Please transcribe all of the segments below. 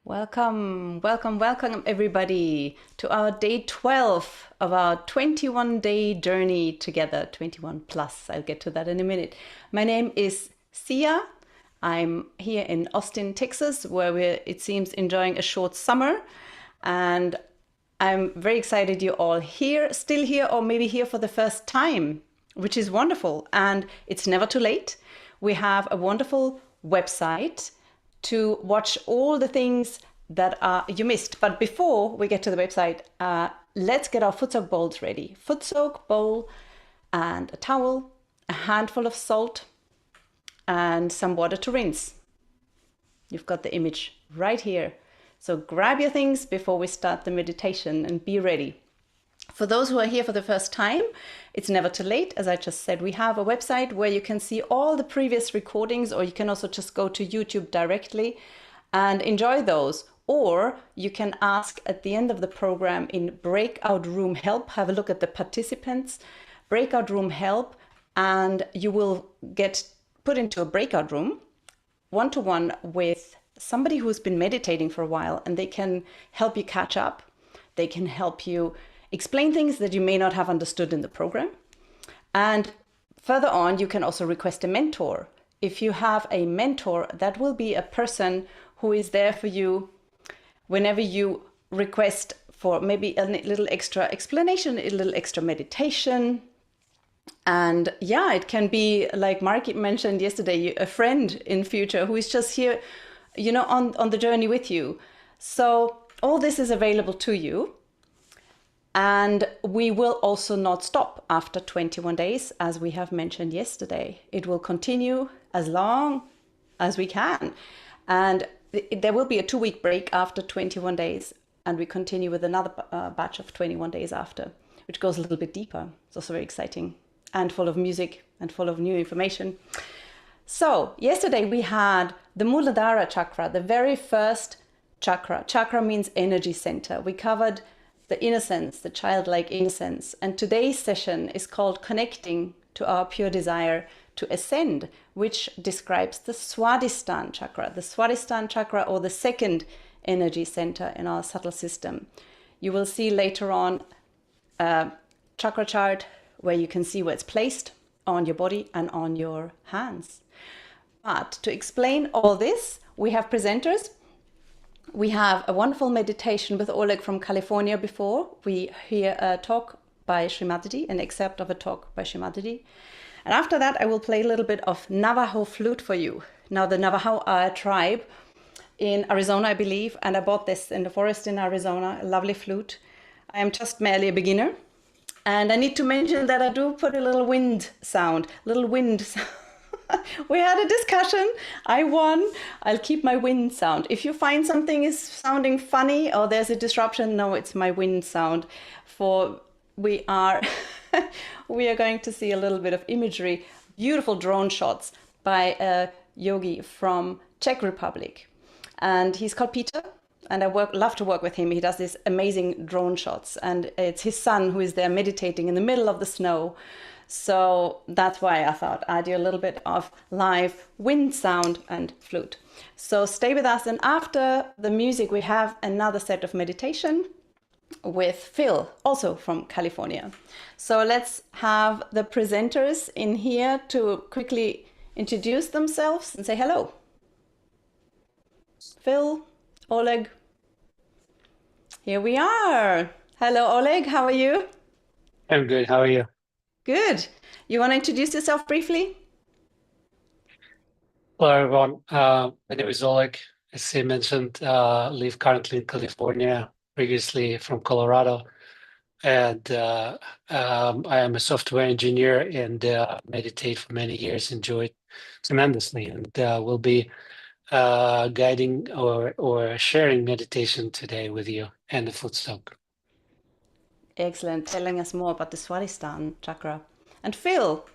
Welcome, welcome, welcome everybody to our day 12 of our 21-day journey together, 21 plus. I'll get to that in a minute. My name is Sia. I'm here in Austin, Texas, where we're, it seems, enjoying a short summer. And I'm very excited you're all here, still here, or maybe here for the first time, which is wonderful. And it's never too late. We have a wonderful website to watch all the things that you missed. But before we get to the website, let's get our foot soak bowls ready. Foot soak bowl and a towel, a handful of salt, and some water to rinse. You've got the image right here. So grab your things before we start the meditation and be ready. For those who are here for the first time, it's never too late. As I just said, we have a website where you can see all the previous recordings, or you can also just go to YouTube directly and enjoy those. Or you can ask at the end of the program in breakout room help, have a look at the participants, breakout room help, and you will get put into a breakout room one-to-one with somebody who's been meditating for a while, and they can help you catch up. They can help you explain things that you may not have understood in the program. And further on, you can also request a mentor. If you have a mentor, that will be a person who is there for you whenever you request for maybe a little extra explanation, a little extra meditation. And yeah, it can be like Mark mentioned yesterday, a friend in future who is just here, on the journey with you. So all this is available to you. And we will also not stop after 21 days, as we have mentioned yesterday. It will continue as long as we can. And there will be a 2-week break after 21 days. And we continue with another batch of 21 days after, which goes a little bit deeper. It's also very exciting and full of music and full of new information. So yesterday we had the Muladhara chakra, the very first chakra. Chakra means energy center. We covered the innocence, the childlike innocence. And today's session is called Connecting to Our Pure Desire to Ascend, which describes the Swadhishthana chakra. The Swadhishthana chakra, or the second energy center in our subtle system. You will see later on a chakra chart where you can see where it's placed on your body and on your hands. But to explain all this, we have presenters. We have a wonderful meditation with Oleg from California before. We hear a talk by Shri Mataji, an excerpt of a talk by Shri Mataji. And after that, I will play a little bit of Navajo flute for you. Now, the Navajo are a tribe in Arizona, I believe, and I bought this in the forest in Arizona, a lovely flute. I am just merely a beginner. And I need to mention that I do put a little wind sound. We had a discussion. I won. I'll keep my wind sound. If you find something is sounding funny or there's a disruption, no, it's my wind sound. For we are going to see a little bit of imagery, beautiful drone shots by a yogi from Czech Republic. And he's called Peter. And I love to work with him. He does these amazing drone shots. And it's his son who is there meditating in the middle of the snow. So that's why I thought I'd do a little bit of live wind sound and flute. So stay with us. And after the music, we have another set of meditation with Phil, also from California. So let's have the presenters in here to quickly introduce themselves and say hello. Phil, Oleg. Here we are. Hello, Oleg. How are you? I'm good. How are you? Good. You want to introduce yourself briefly? Hello, everyone. My name is Oleg. As I mentioned, live currently in California, previously from Colorado. And I am a software engineer and meditate for many years, enjoy it tremendously. And will be guiding or sharing meditation today with you and the foot soak. Excellent. Telling us more about the Swadhisthana chakra. And Phil.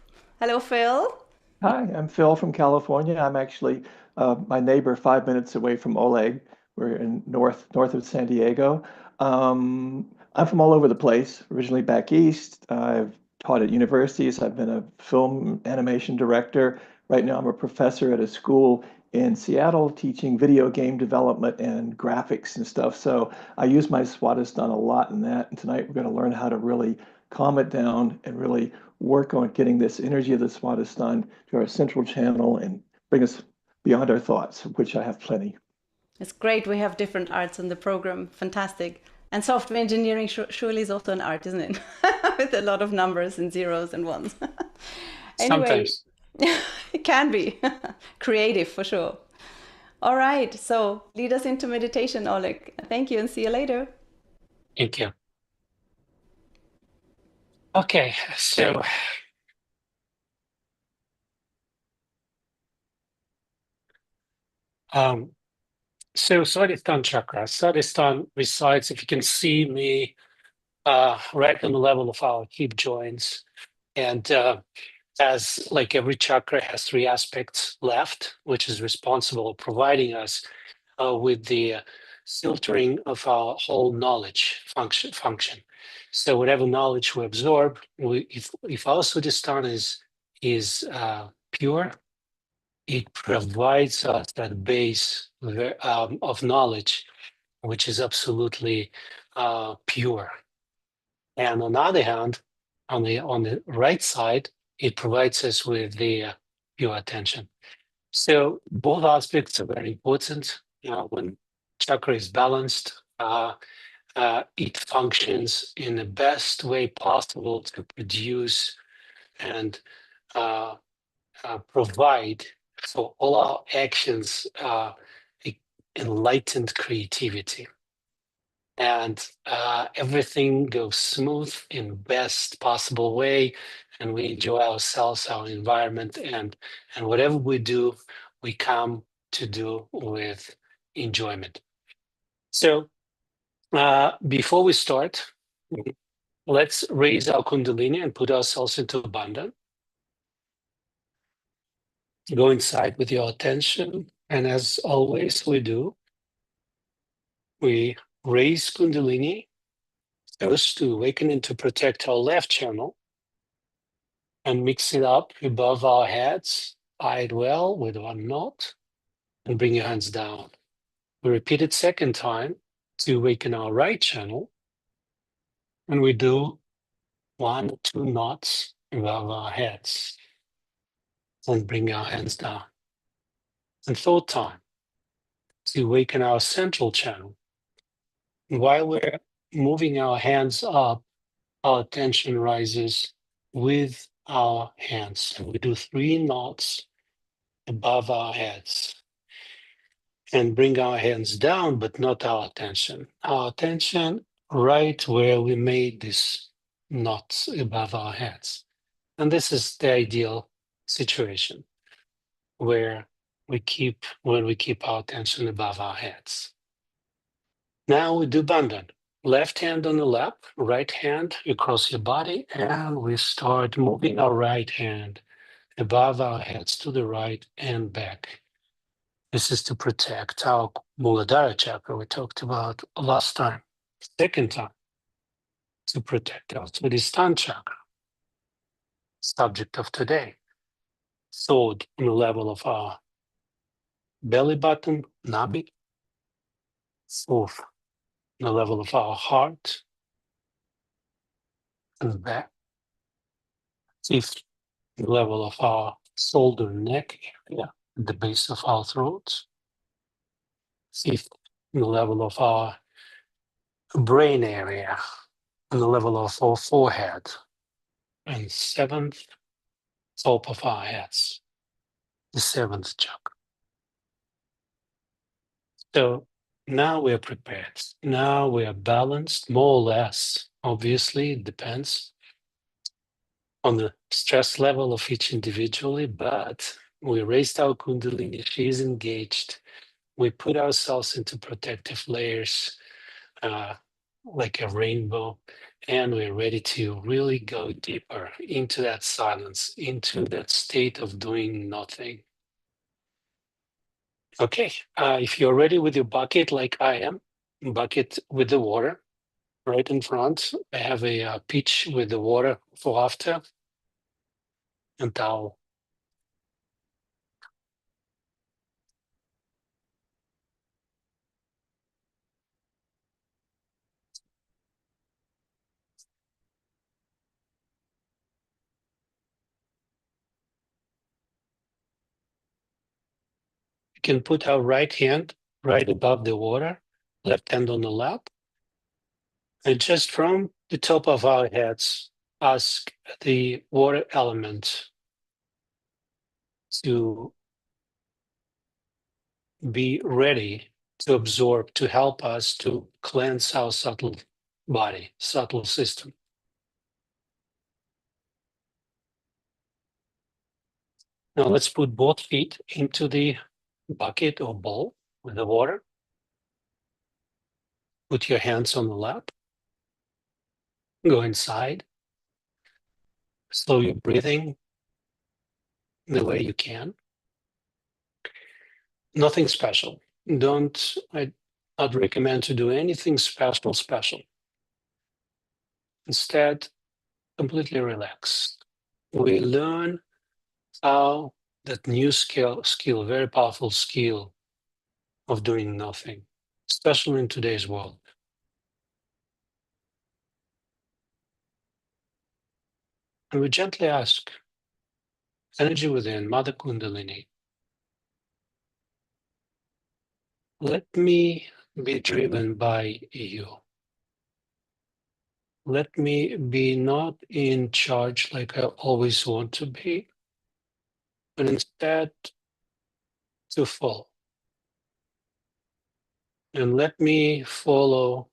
Hello, Phil. Hi, I'm Phil from California. I'm actually my neighbor 5 minutes away from Oleg. We're in north of San Diego. I'm from all over the place, originally back east. I've taught at universities. I've been a film animation director. Right now, I'm a professor at a school in Seattle teaching video game development and graphics and stuff. So I use my Swadhisthana a lot in that. And tonight, we're going to learn how to really calm it down and really work on getting this energy of the Swadhisthana to our central channel and bring us beyond our thoughts, of which I have plenty. It's great. We have different arts in the program. Fantastic. And software engineering surely is also an art, isn't it? With a lot of numbers and zeros and ones. Anyway, Sometimes. it can be creative for sure. All right. So lead us into meditation, Oleg. Thank you and see you later. Thank you. Okay, so Swadhisthana chakra. Swadhisthana resides, if you can see me right on the level of our hip joints. And as like every chakra has three aspects left, which is responsible for providing us with the filtering of our whole knowledge function. So whatever knowledge we absorb, if our Swadhisthana is pure, it provides us that base of knowledge, which is absolutely pure. And on the other hand, on the right side, it provides us with the pure attention. So both aspects are very important. When chakra is balanced, it functions in the best way possible to produce and provide for all our actions enlightened creativity. And everything goes smooth in best possible way, and we enjoy ourselves, our environment, and whatever we do, we come to do with enjoyment. So before we start, let's raise our kundalini and put ourselves into bandhan. Go inside with your attention, and as always we do, we raise kundalini first to awaken and to protect our left channel, and mix it up above our heads. Tie it well with one knot, and bring your hands down. We repeat it second time to awaken our right channel, and we do 1 or 2 knots above our heads, and bring our hands down. And third time to awaken our central channel. And while we're moving our hands up, our attention rises with our hands. And we do 3 knots above our heads, and bring our hands down, but not our attention. Our attention right where we made this knots above our heads. And this is the ideal situation where when we keep our attention above our heads. Now we do bandhan. Left hand on the lap, right hand across your body, and we start moving our right hand above our heads to the right and back. This is to protect our Muladhara chakra we talked about last time. Second time, to protect our Swadhisthana chakra, subject of today. Third, on the level of our belly button, nabi. Fourth, on the level of our heart and back. Fifth, on the level of our shoulder neck area, at the base of our throats. Fifth, on the level of our brain area, on the level of our forehead. And seventh, top of our heads, the 7th chakra. So now we're prepared. Now we are balanced, more or less. Obviously, it depends on the stress level of each individually, but we raised our kundalini, she is engaged. We put ourselves into protective layers, like a rainbow, and we're ready to really go deeper into that silence, into that state of doing nothing. Okay, if you're ready with your bucket like I am, bucket with the water right in front. I have a pitch with the water for after, and towel. You can put our right hand right above the water, left hand on the lap, and just from the top of our heads, ask the water element to be ready to absorb, to help us to cleanse our subtle body, subtle system. Now let's put both feet into the bucket or bowl with the water. Put your hands on the lap. Go inside, slow your breathing the way you can. Nothing special. I'd recommend to do anything special. Instead, completely relax. We learn how that new skill, very powerful skill of doing nothing, especially in today's world. And we gently ask, energy within, Mother Kundalini, let me be driven by you. Let me be not in charge like I always want to be, but instead to follow. And let me follow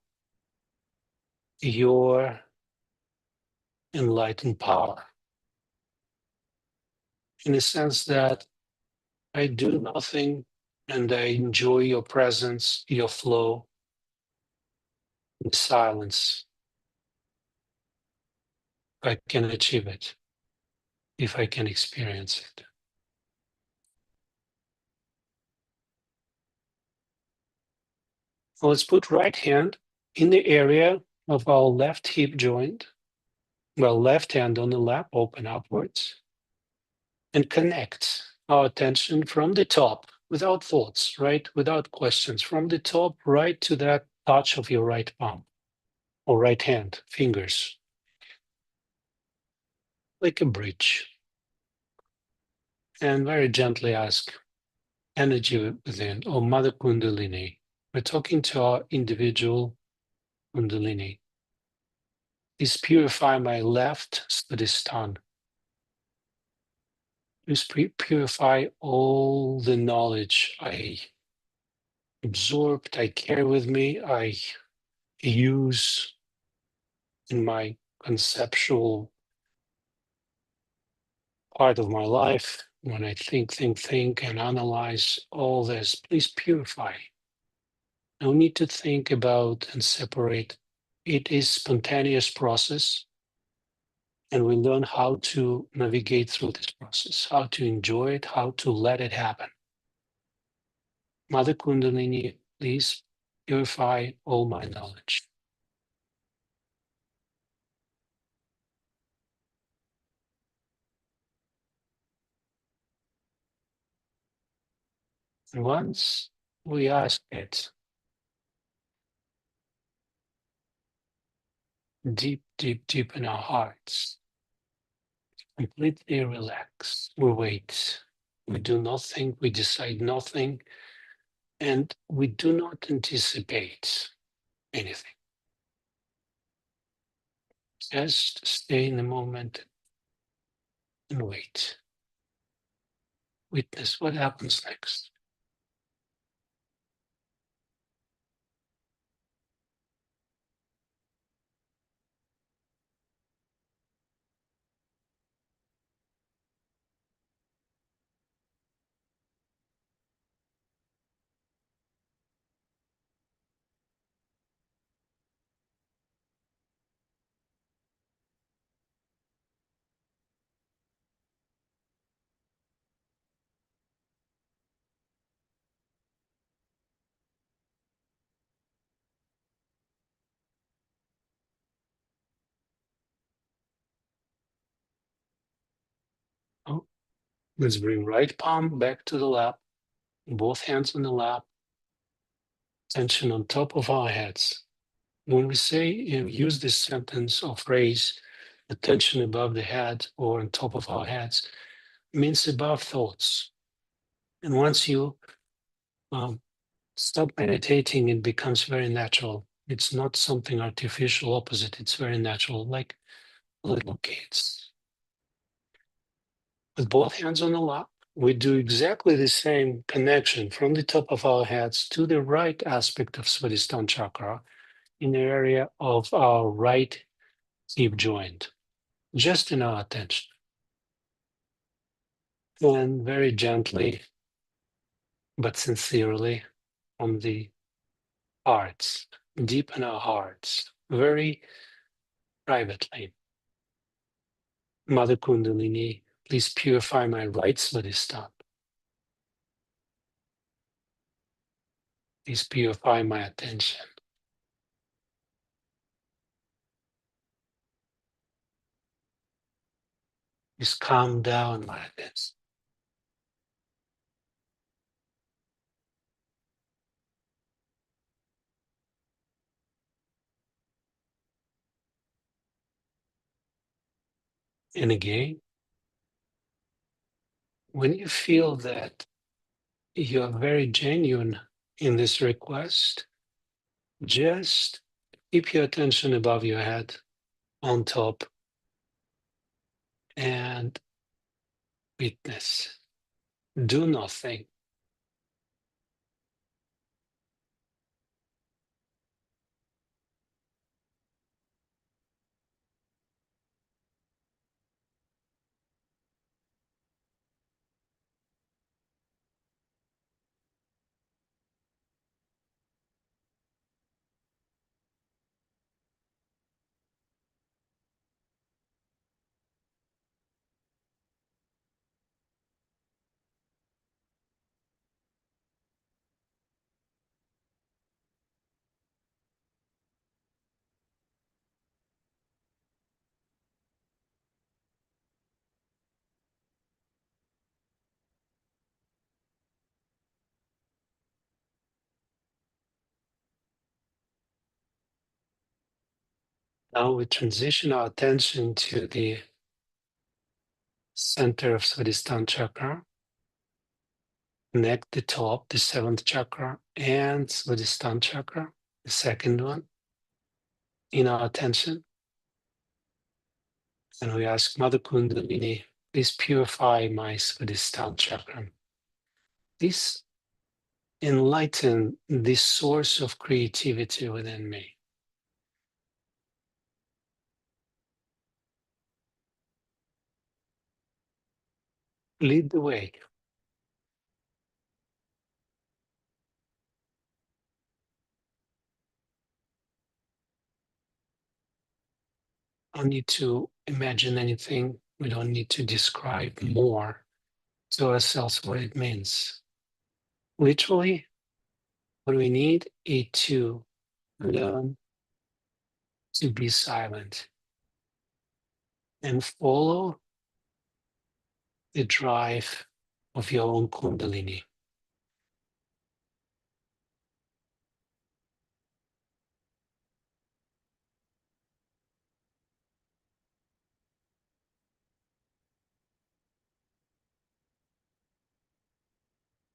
your enlightened power in the sense that I do nothing and I enjoy your presence, your flow, the silence. I can achieve it if I can experience it. Let's put right hand in the area of our left hip joint, well, left hand on the lap, open upwards, and connect our attention from the top without thoughts, right? Without questions, from the top right to that touch of your right palm or right hand, fingers, like a bridge. And very gently ask, energy within, or Mother Kundalini. We're talking to our individual Kundalini. Please purify my left Swadhishthana. Please purify all the knowledge I absorbed, I carry with me, I use in my conceptual part of my life when I think, and analyze all this. Please purify. No need to think about and separate. It is spontaneous process, and we learn how to navigate through this process, how to enjoy it, how to let it happen. Mother Kundalini, please purify all my knowledge. And once we ask it, deep in our hearts, completely relax. We wait. We do nothing. We decide nothing. And we do not anticipate anything. Just stay in the moment and wait. Witness what happens next. Oh, let's bring right palm back to the lap, both hands on the lap, tension on top of our heads. When we say, use this sentence or phrase, attention above the head or on top of our heads, means above thoughts. And once you stop meditating, it becomes very natural. It's not something artificial, opposite. It's very natural, like little kids. With both hands on the lap, we do exactly the same connection from the top of our heads to the right aspect of Swadhisthana chakra in the area of our right hip joint, just in our attention. And very gently, but sincerely, on the hearts, deep in our hearts, very privately. Mother Kundalini, please purify my right Swadhisthana. Please purify my attention. Please calm down my attention. And again, when you feel that you're very genuine in this request, just keep your attention above your head, on top, and witness. Do nothing. Now we transition our attention to the center of Swadhisthana chakra, connect the top, the seventh chakra, and Swadhisthana chakra, the second one, in our attention. And we ask Mother Kundalini, please purify my Swadhisthana chakra. Please enlighten this source of creativity within me. Lead the way. Don't need to imagine anything. We don't need to describe more to ourselves what it means. Literally, what we need is to learn to be silent and follow the drive of your own Kundalini.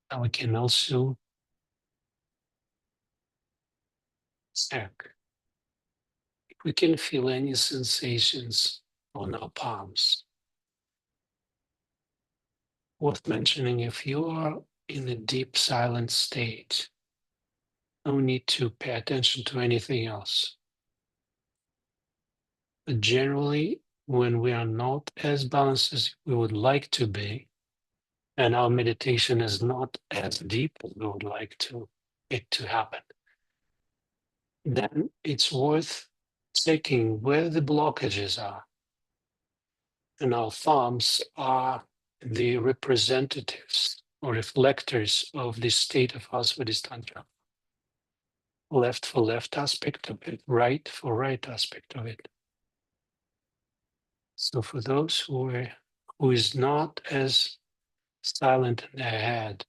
And we can also check if we can feel any sensations on our palms. Worth mentioning, if you are in a deep silent state, no need to pay attention to anything else. But generally, when we are not as balanced as we would like to be, and our meditation is not as deep as we would like it to happen, then it's worth checking where the blockages are. And our thumbs are the representatives or reflectors of the state of our Swadhisthana. Left for left aspect of it, right for right aspect of it. So for those who is not as silent in their head,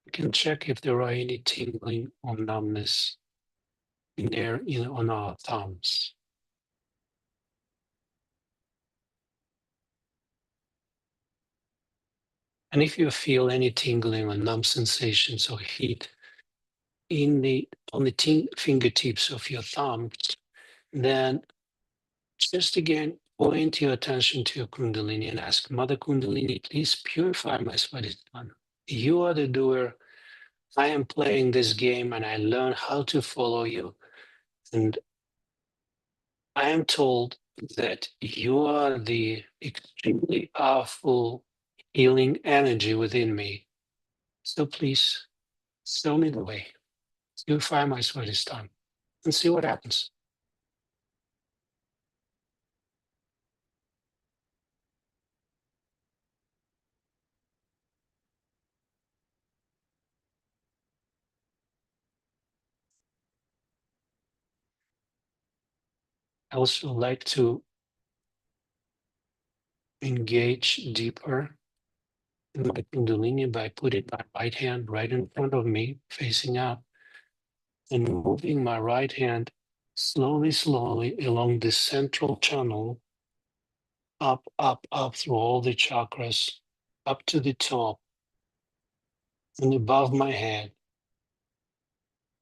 we can check if there are any tingling or numbness on our thumbs. And if you feel any tingling or numb sensations or heat on the fingertips of your thumbs, then just again point your attention to your Kundalini and ask Mother Kundalini, please purify my Swadhisthana. You are the doer. I am playing this game and I learn how to follow you. And I am told that you are the extremely powerful healing energy within me. So please show me the way. purify my Swadhishthana, and see what happens. I also like to engage deeper in my Kundalini by putting my right hand right in front of me, facing up, and moving my right hand slowly, slowly along the central channel, up, up, up through all the chakras, up to the top and above my head,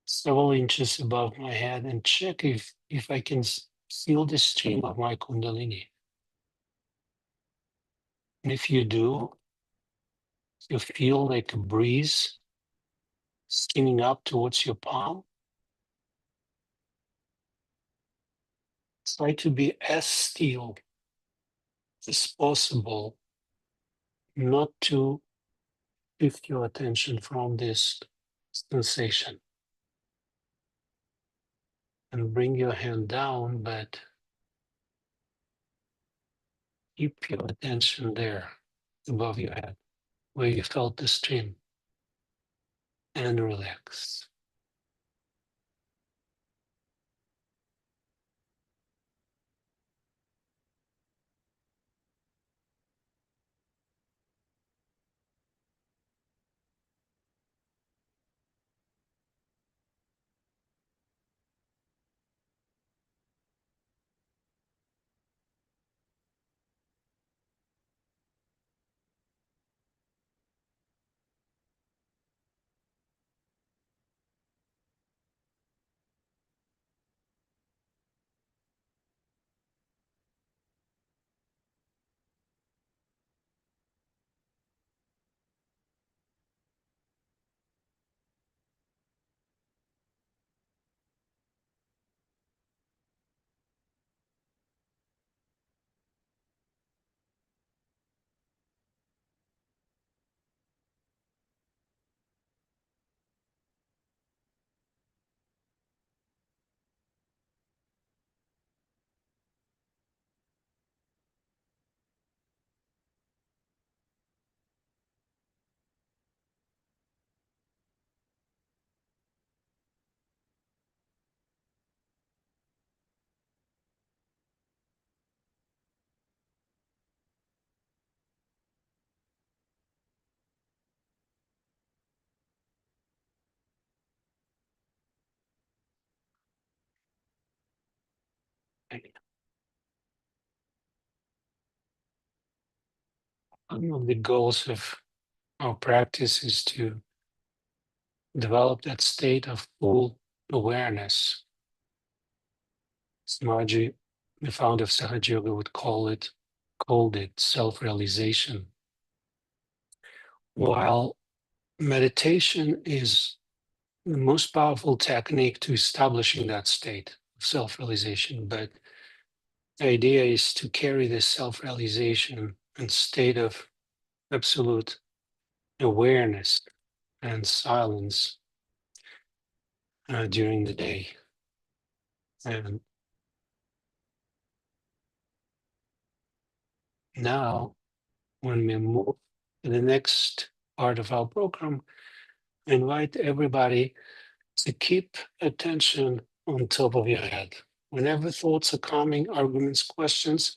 several inches above my head, and check if I can feel the stream of my Kundalini. And if you do, you feel like a breeze steaming up towards your palm. Try to be as still as possible, not to shift your attention from this sensation. And bring your hand down, but keep your attention there above your head, where you felt the stream, and relax. One of the goals of our practice is to develop that state of full awareness. Mataji, the founder of Sahaja Yoga, called it self-realization. While meditation is the most powerful technique to establishing that state of self-realization, but the idea is to carry this self-realization and state of absolute awareness and silence during the day. And now, when we move to the next part of our program, I invite everybody to keep attention on top of your head. Whenever thoughts are coming, arguments, questions,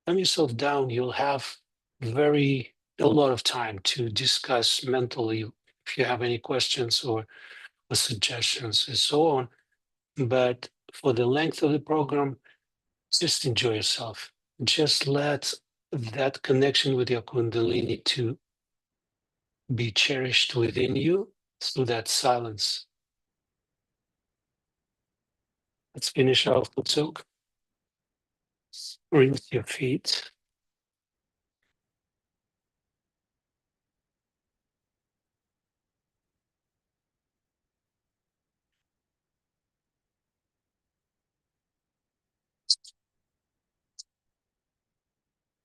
calm yourself down. You'll have a lot of time to discuss mentally if you have any questions or suggestions and so on. But for the length of the program, just enjoy yourself. Just let that connection with your Kundalini to be cherished within you through that silence. Let's finish our foot soak. Rinse your feet.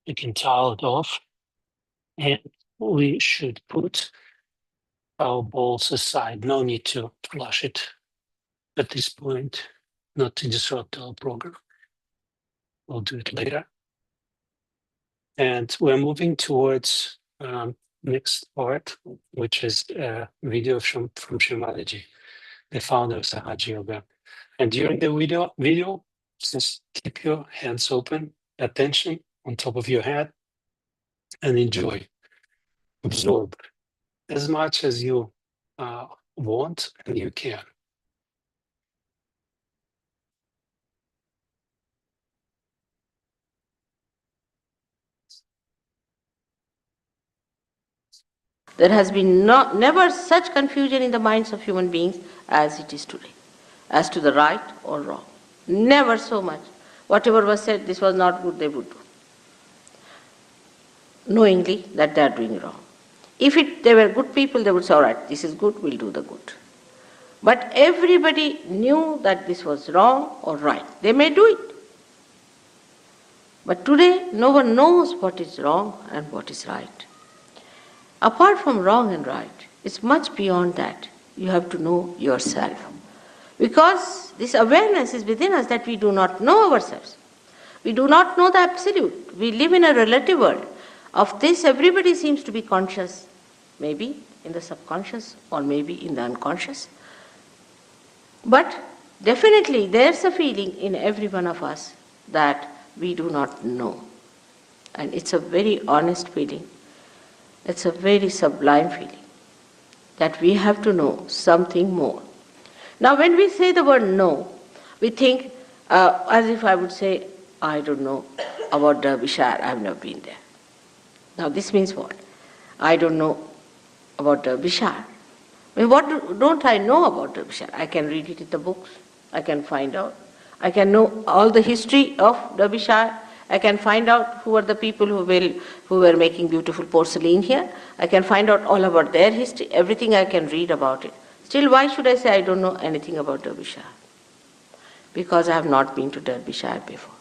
You can towel it off, and we should put our bowls aside. No need to flush it at this point, not to disrupt our program. We'll do it later. And we're moving towards next part, which is a video from Shri Mataji, the founder of Sahaja Yoga. And during the video, just keep your hands open, attention on top of your head, and enjoy, absorb as much as you want and you can. There has been never such confusion in the minds of human beings as it is today, as to the right or wrong. Never so much. Whatever was said, this was not good, they would do, knowingly that they are doing wrong. If they were good people, they would say, all right, this is good, we'll do the good. But everybody knew that this was wrong or right. They may do it. But today, no one knows what is wrong and what is right. Apart from wrong and right, it's much beyond that. You have to know yourself. Because this awareness is within us that we do not know ourselves. We do not know the absolute. We live in a relative world. Of this, everybody seems to be conscious, maybe in the subconscious or maybe in the unconscious. But definitely there's a feeling in every one of us that we do not know. And it's a very honest feeling. It's a very sublime feeling that we have to know something more. Now when we say the word know, we think as if I would say, I don't know about Derbyshire, I've never been there. Now this means what? I don't know about Derbyshire. I mean, what don't I know about Derbyshire? I can read it in the books, I can find out. I can know all the history of Derbyshire. I can find out who are the people who were making beautiful porcelain here. I can find out all about their history, everything I can read about it. Still, why should I say I don't know anything about Derbyshire? Because I have not been to Derbyshire before.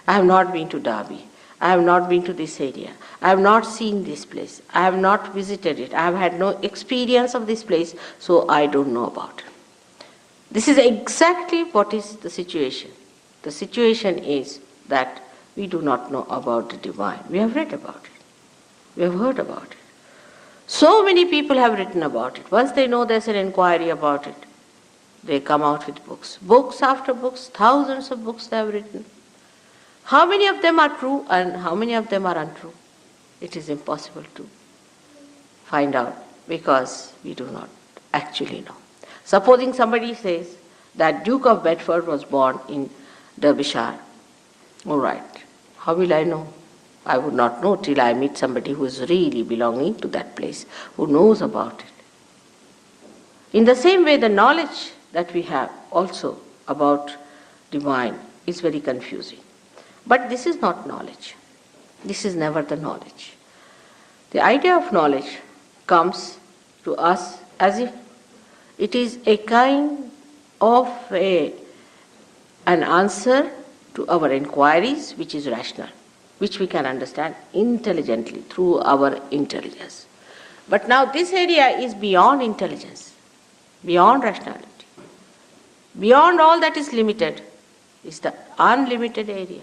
I have not been to Derby. I have not been to this area. I have not seen this place. I have not visited it. I have had no experience of this place, so I don't know about it. This is exactly what is the situation. The situation is that we do not know about the divine. We have read about it. We have heard about it. So many people have written about it. Once they know there's an inquiry about it, they come out with books. Books after books, thousands of books they have written. How many of them are true and how many of them are untrue? It is impossible to find out because we do not actually know. Supposing somebody says that Duke of Bedford was born in Derbyshire, all right, how will I know? I would not know till I meet somebody who is really belonging to that place, who knows about it. In the same way, the knowledge that we have also about divine is very confusing. But this is not knowledge. This is never the knowledge. The idea of knowledge comes to us as if it is a kind of an answer to our inquiries which is rational, which we can understand intelligently through our intelligence. But now this area is beyond intelligence, beyond rationality. Beyond all that is limited is the unlimited area.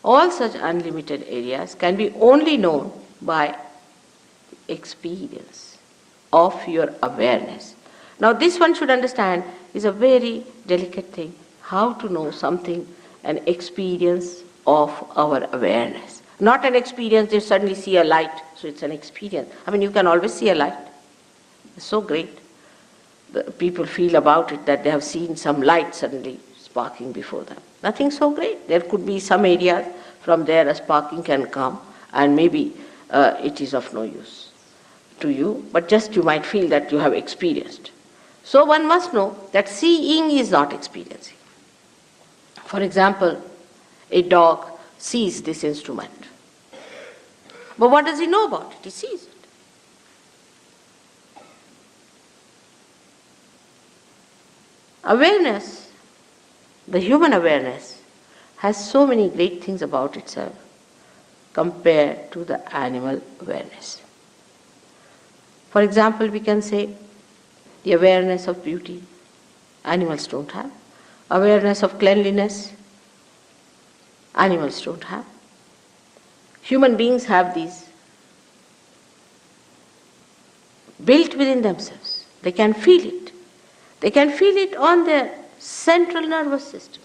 All such unlimited areas can be only known by experience of your awareness. Now this one should understand is a very delicate thing, how to know something, an experience of our awareness. Not an experience you suddenly see a light, so it's an experience. I mean, you can always see a light. It's so great. The people feel about it that they have seen some light suddenly sparking before them. Nothing so great. There could be some areas from there a sparking can come and maybe it is of no use to you, but just you might feel that you have experienced. So one must know that seeing is not experiencing. For example, a dog sees this instrument. But what does he know about it? He sees it. Awareness, the human awareness, has so many great things about itself compared to the animal awareness. For example, we can say the awareness of beauty. Animals don't have. Awareness of cleanliness. Animals don't have. Human beings have these built within themselves. They can feel it. They can feel it on their central nervous system.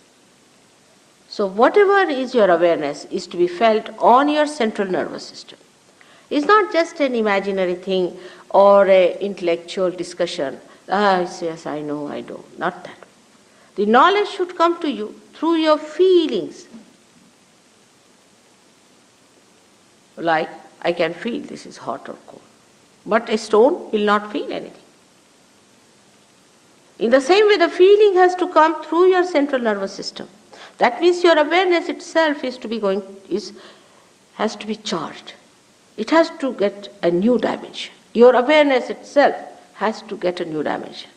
So whatever is your awareness is to be felt on your central nervous system. It's not just an imaginary thing or an intellectual discussion. Yes, I know, I do. Not that. The knowledge should come to you through your feelings. Like, I can feel this is hot or cold. But a stone will not feel anything. In the same way, the feeling has to come through your central nervous system. That means your awareness itself has to be charged. It has to get a new dimension. Your awareness itself has to get a new dimension.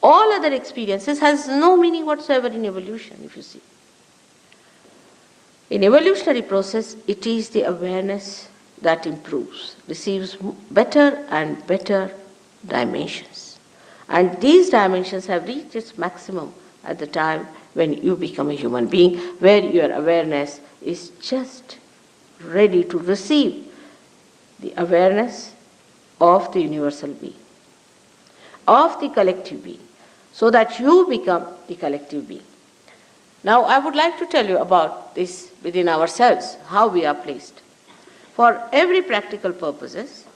All other experiences has no meaning whatsoever in evolution, if you see. In evolutionary process, it is the awareness that improves, receives better and better dimensions. And these dimensions have reached its maximum at the time when you become a human being, where your awareness is just ready to receive the awareness of the universal being, of the collective being, so that you become the collective being. Now, I would like to tell you about this within ourselves, how we are placed. For every practical purposes,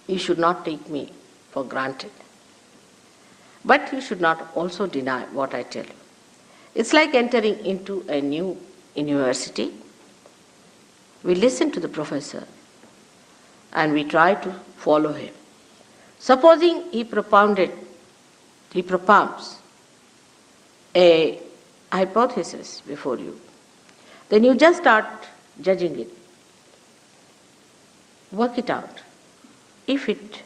you should not take me for granted. But you should not also deny what I tell you. It's like entering into a new university. We listen to the professor and we try to follow him. Supposing he propounds a hypothesis before you, then you just start judging it. Work it out. If it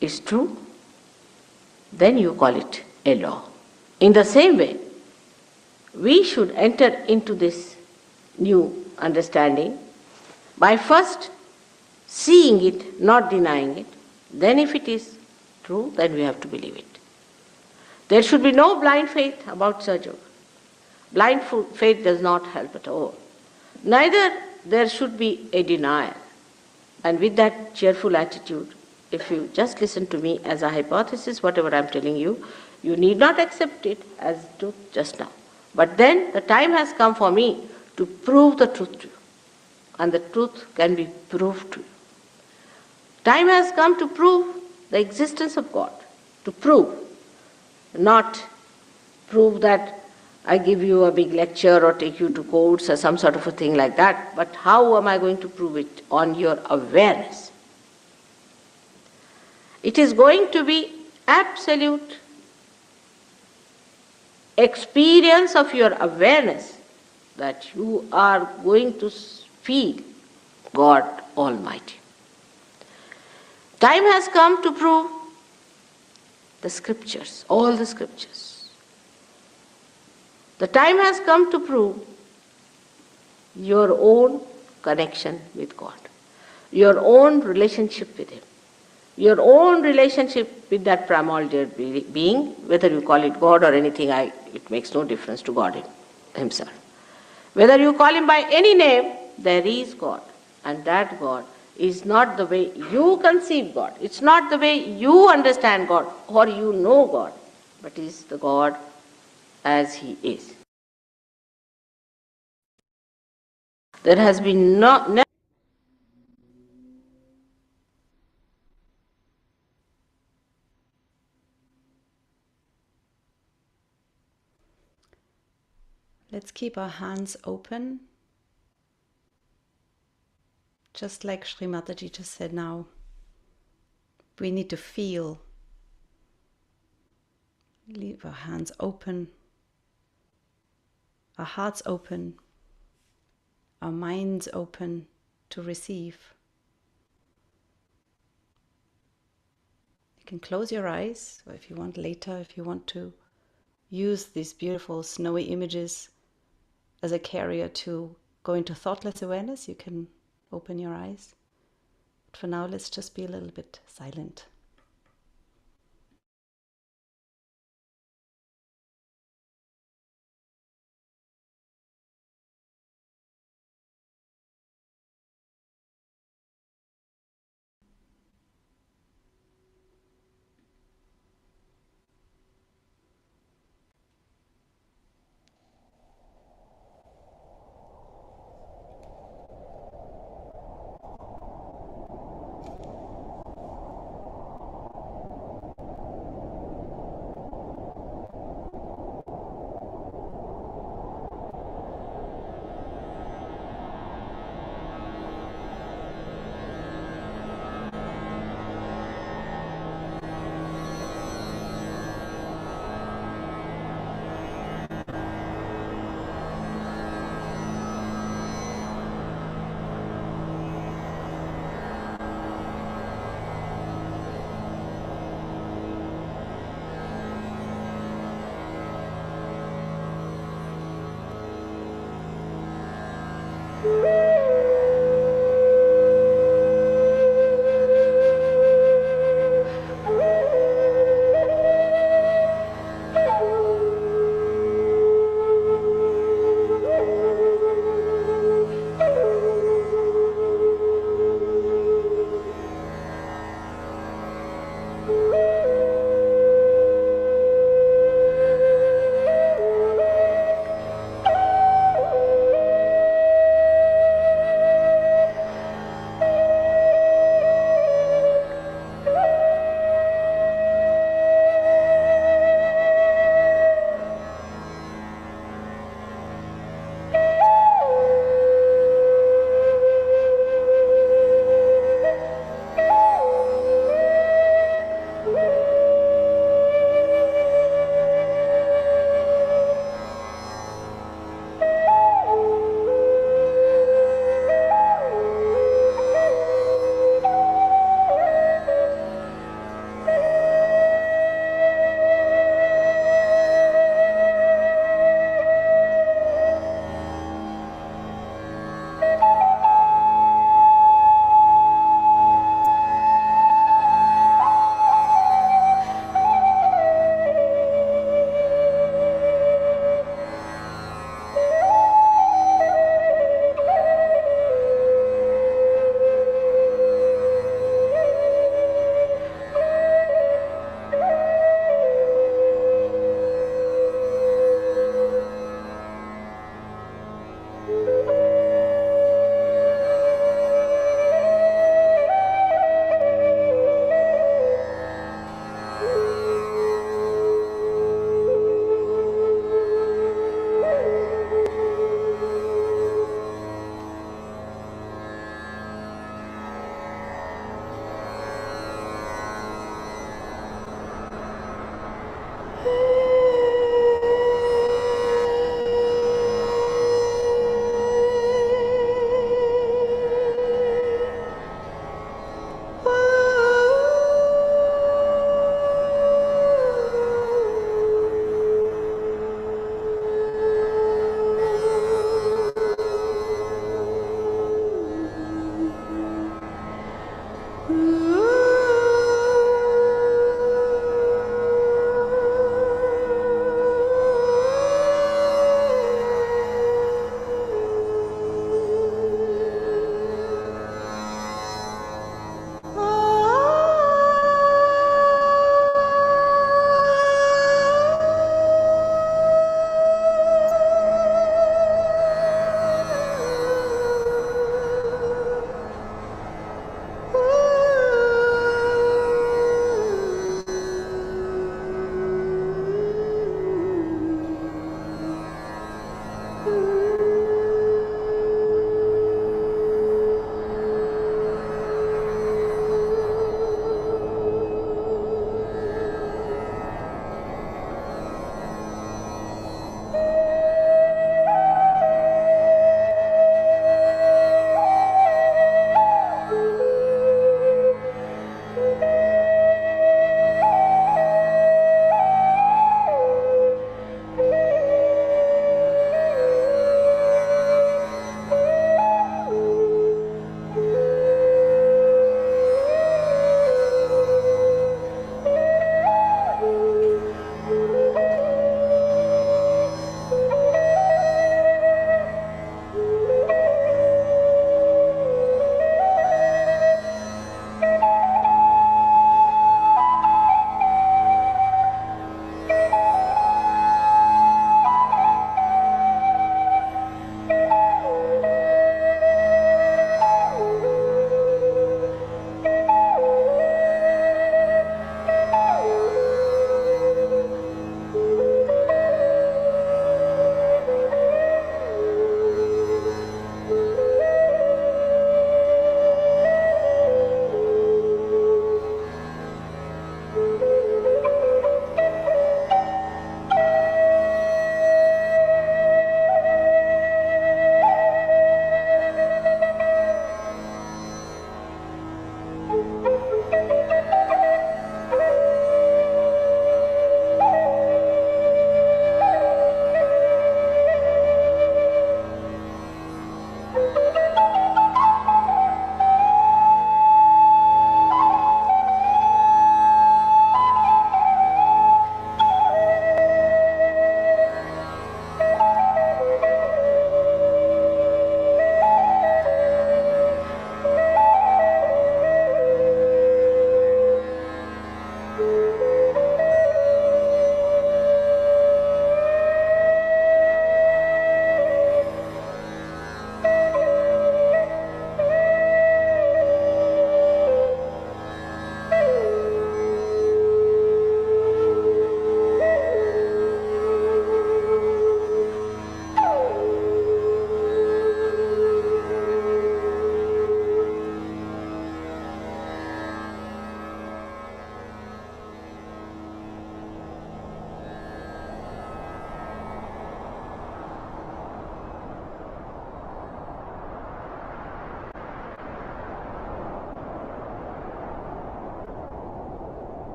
is true, then you call it a law. In the same way, we should enter into this new understanding by first seeing it, not denying it. Then if it is true, then we have to believe it. There should be no blind faith about Sahaja Yoga. Blind faith does not help at all. Neither there should be a denial. And with that cheerful attitude, if you just listen to me as a hypothesis, whatever I'm telling you, you need not accept it as truth just now. But then the time has come for me to prove the truth to you. And the truth can be proved to you. Time has come to prove the existence of God. To prove. Not prove that I give you a big lecture or take you to courts or some sort of a thing like that. But how am I going to prove it? On your awareness. It is going to be absolute experience of your awareness that you are going to feel God Almighty. Time has come to prove the scriptures, all the scriptures. The time has come to prove your own connection with God, your own relationship with Him, your own relationship with that primordial being, whether you call it God or anything, it makes no difference to God Himself. Whether you call Him by any name, there is God. And that God is not the way you conceive God. It's not the way you understand God or you know God, but is the God as He is. There has been no... Let's keep our hands open. Just like Shri Mataji just said now, we need to feel. Leave our hands open, our hearts open, our minds open to receive. You can close your eyes, or if you want later, if you want to use these beautiful snowy images as a carrier to go into thoughtless awareness, you can open your eyes. But for now, let's just be a little bit silent.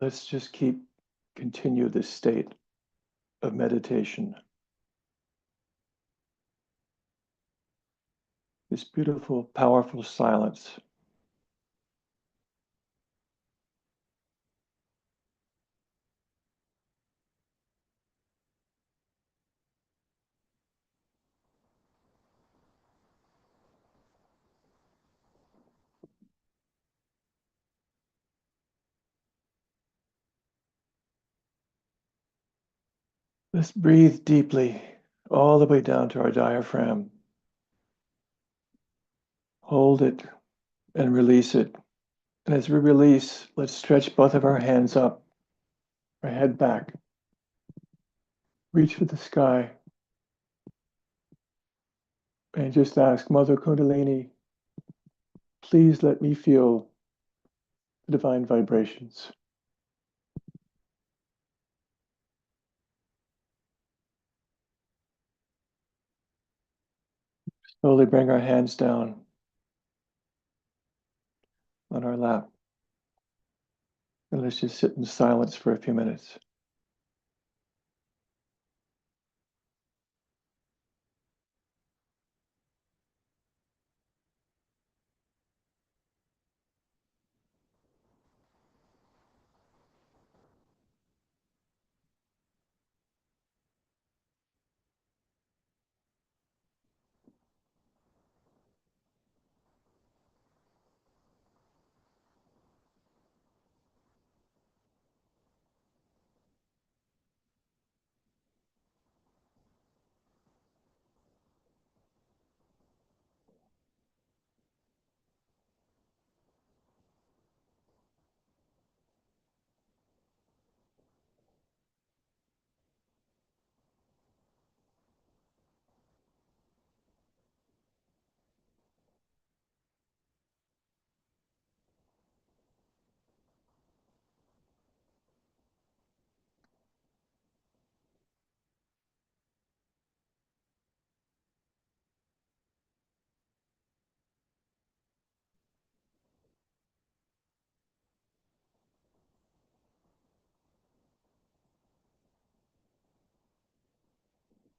let's just continue this state of meditation. This beautiful, powerful silence. Let's breathe deeply, all the way down to our diaphragm. Hold it and release it. And as we release, let's stretch both of our hands up, our head back. Reach for the sky. And just ask, Mother Kundalini, please let me feel the divine vibrations. Slowly bring our hands down on our lap. And let's just sit in silence for a few minutes.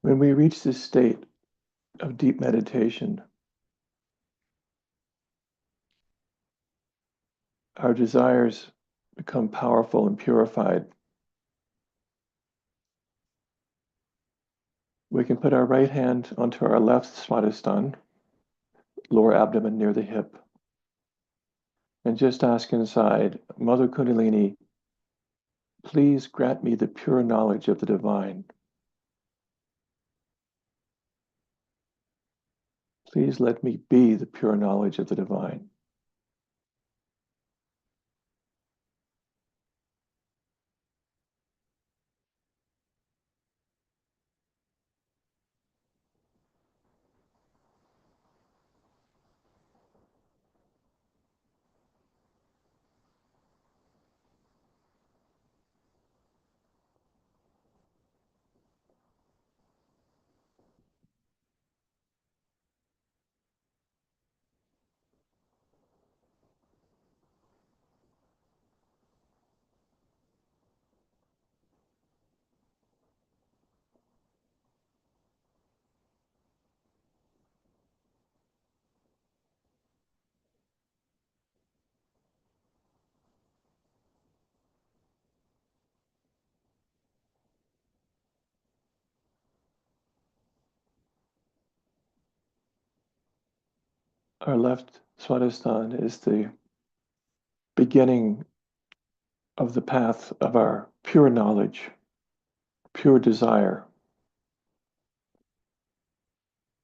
When we reach this state of deep meditation, our desires become powerful and purified. We can put our right hand onto our left Swadhishthana, lower abdomen near the hip, and just ask inside, Mother Kundalini, please grant me the pure knowledge of the divine. Please let me be the pure knowledge of the divine. Our left Swadhisthana is the beginning of the path of our pure knowledge, pure desire.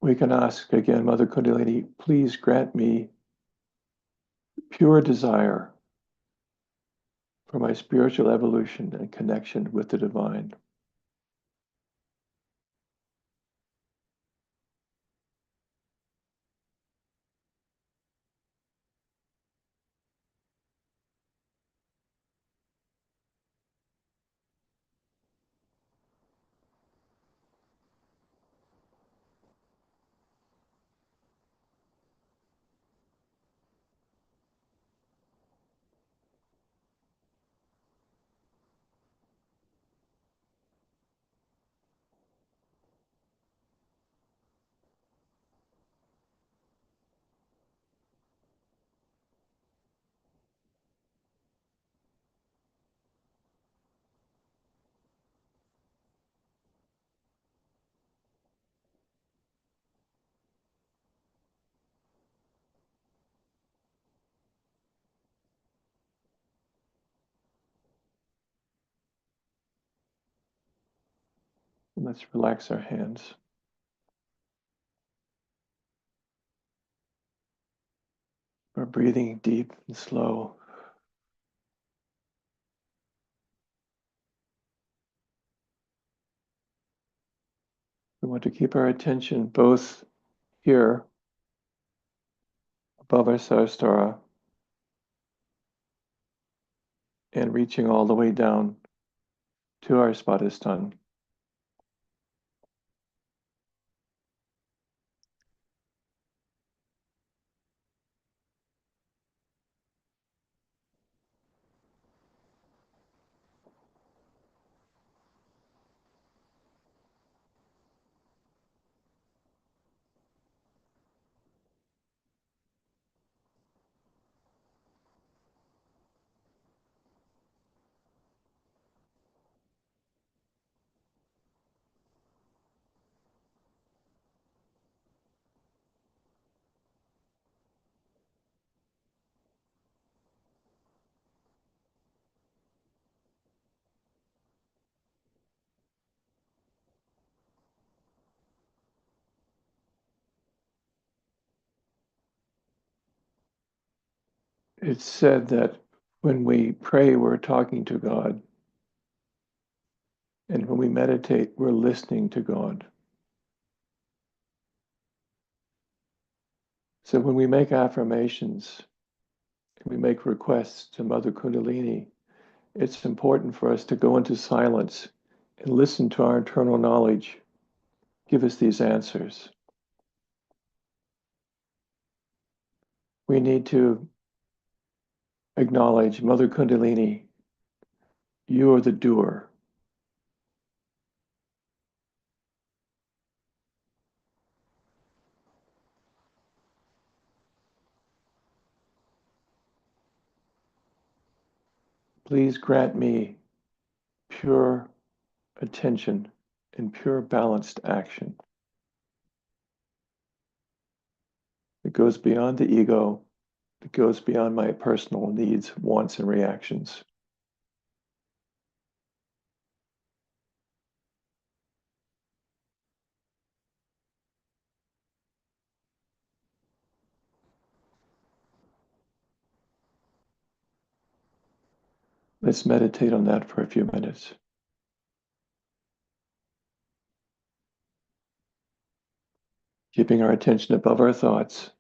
We can ask again, Mother Kundalini, please grant me pure desire for my spiritual evolution and connection with the divine. And let's relax our hands. We're breathing deep and slow. We want to keep our attention both here, above our Sahasrara, and reaching all the way down to our Swadhishthana. It's said that when we pray, we're talking to God. And when we meditate, we're listening to God. So when we make affirmations, we make requests to Mother Kundalini, it's important for us to go into silence and listen to our internal knowledge. Give us these answers. We need to acknowledge, Mother Kundalini, you are the doer. Please grant me pure attention and pure balanced action. It goes beyond the ego. It goes beyond my personal needs, wants, and reactions. Let's meditate on that for a few minutes. Keeping our attention above our thoughts,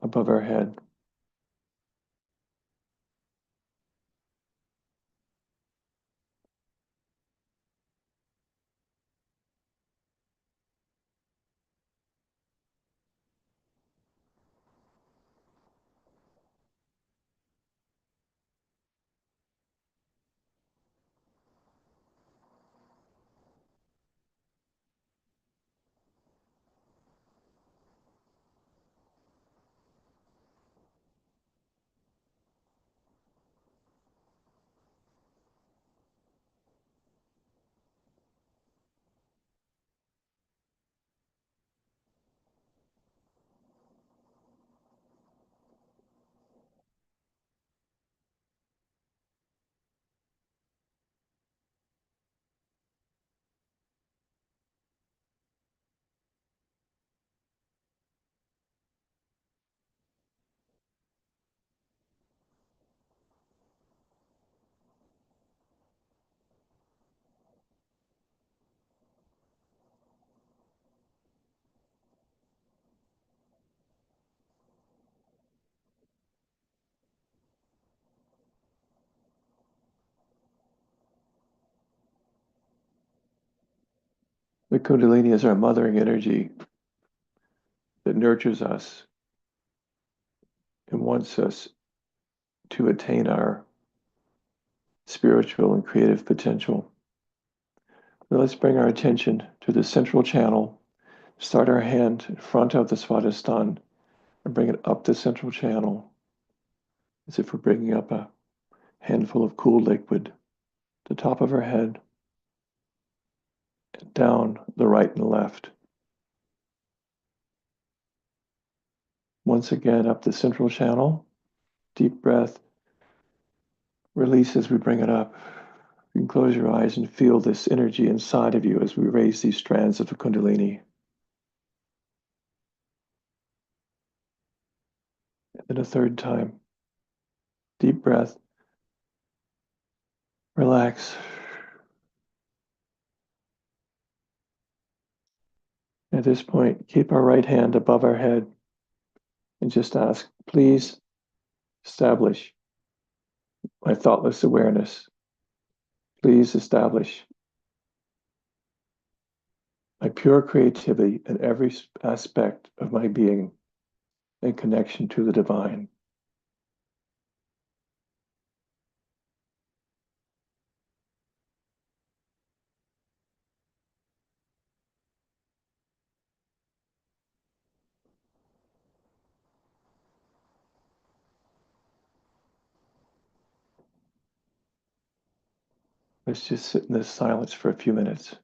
above our head. The Kundalini is our mothering energy that nurtures us and wants us to attain our spiritual and creative potential. Now let's bring our attention to the central channel. Start our hand in front of the Swadhisthana and bring it up the central channel as if we're bringing up a handful of cool liquid, the top of our head, and down the right and left. Once again, up the central channel, deep breath, release as we bring it up. You can close your eyes and feel this energy inside of you as we raise these strands of the Kundalini. And then a third time. Deep breath. Relax. At this point, keep our right hand above our head and just ask, please establish my thoughtless awareness. Please establish my pure creativity in every aspect of my being in connection to the divine. Let's just sit in this silence for a few minutes.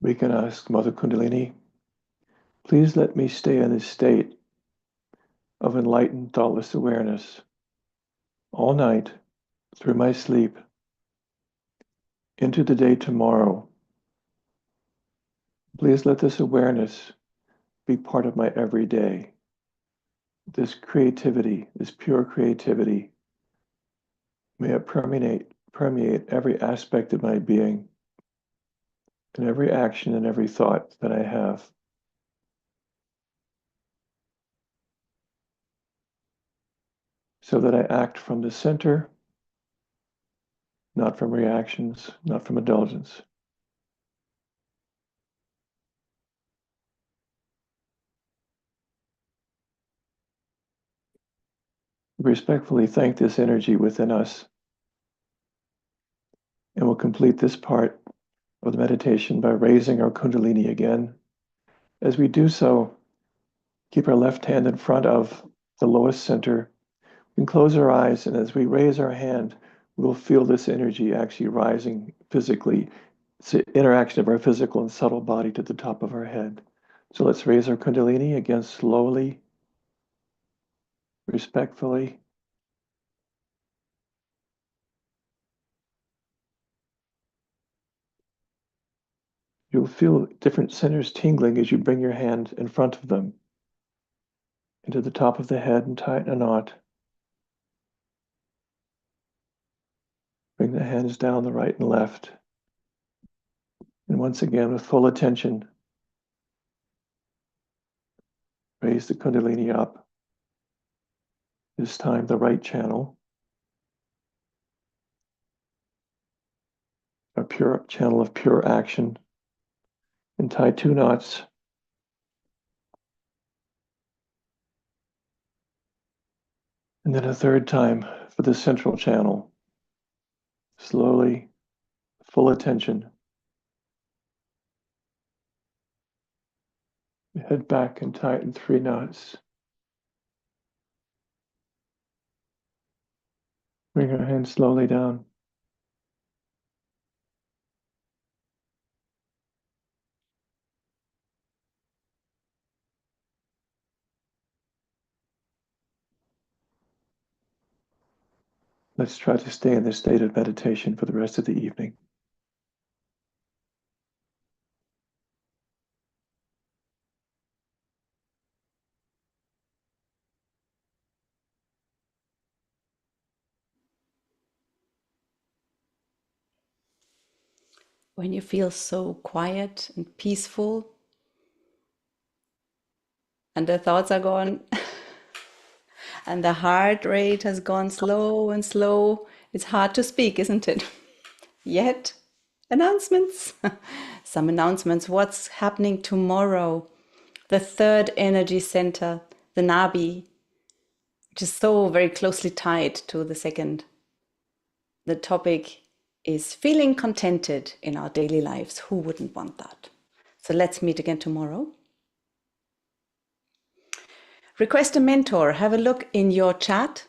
We can ask Mother Kundalini, please let me stay in this state of enlightened, thoughtless awareness all night through my sleep into the day tomorrow. Please let this awareness be part of my everyday. This creativity, this pure creativity, may it permeate every aspect of my being and every action and every thought that I have. So that I act from the center, not from reactions, not from indulgence. Respectfully thank this energy within us, and we'll complete this part of the meditation by raising our Kundalini again. As we do so, keep our left hand in front of the lowest center. We can close our eyes, and as we raise our hand, we'll feel this energy actually rising physically. It's the interaction of our physical and subtle body to the top of our head. So let's raise our Kundalini again slowly, respectfully. You'll feel different centers tingling as you bring your hand in front of them into the top of the head and tie it in a knot. Bring the hands down the right and left. And once again, with full attention, raise the Kundalini up. This time, the right channel, a pure channel of pure action, and tie 2 knots. And then a third time for the central channel. Slowly, full attention. Head back and tighten 3 knots. Bring our hands slowly down. Let's try to stay in this state of meditation for the rest of the evening. When you feel so quiet and peaceful, and the thoughts are gone, and the heart rate has gone slow and slow, it's hard to speak, isn't it? Yet, announcements. Some announcements. What's happening tomorrow? The third energy center, the Nabi, which is so very closely tied to the second. The topic is feeling contented in our daily lives. Who wouldn't want that? So let's meet again tomorrow. Request a mentor. Have a look in your chat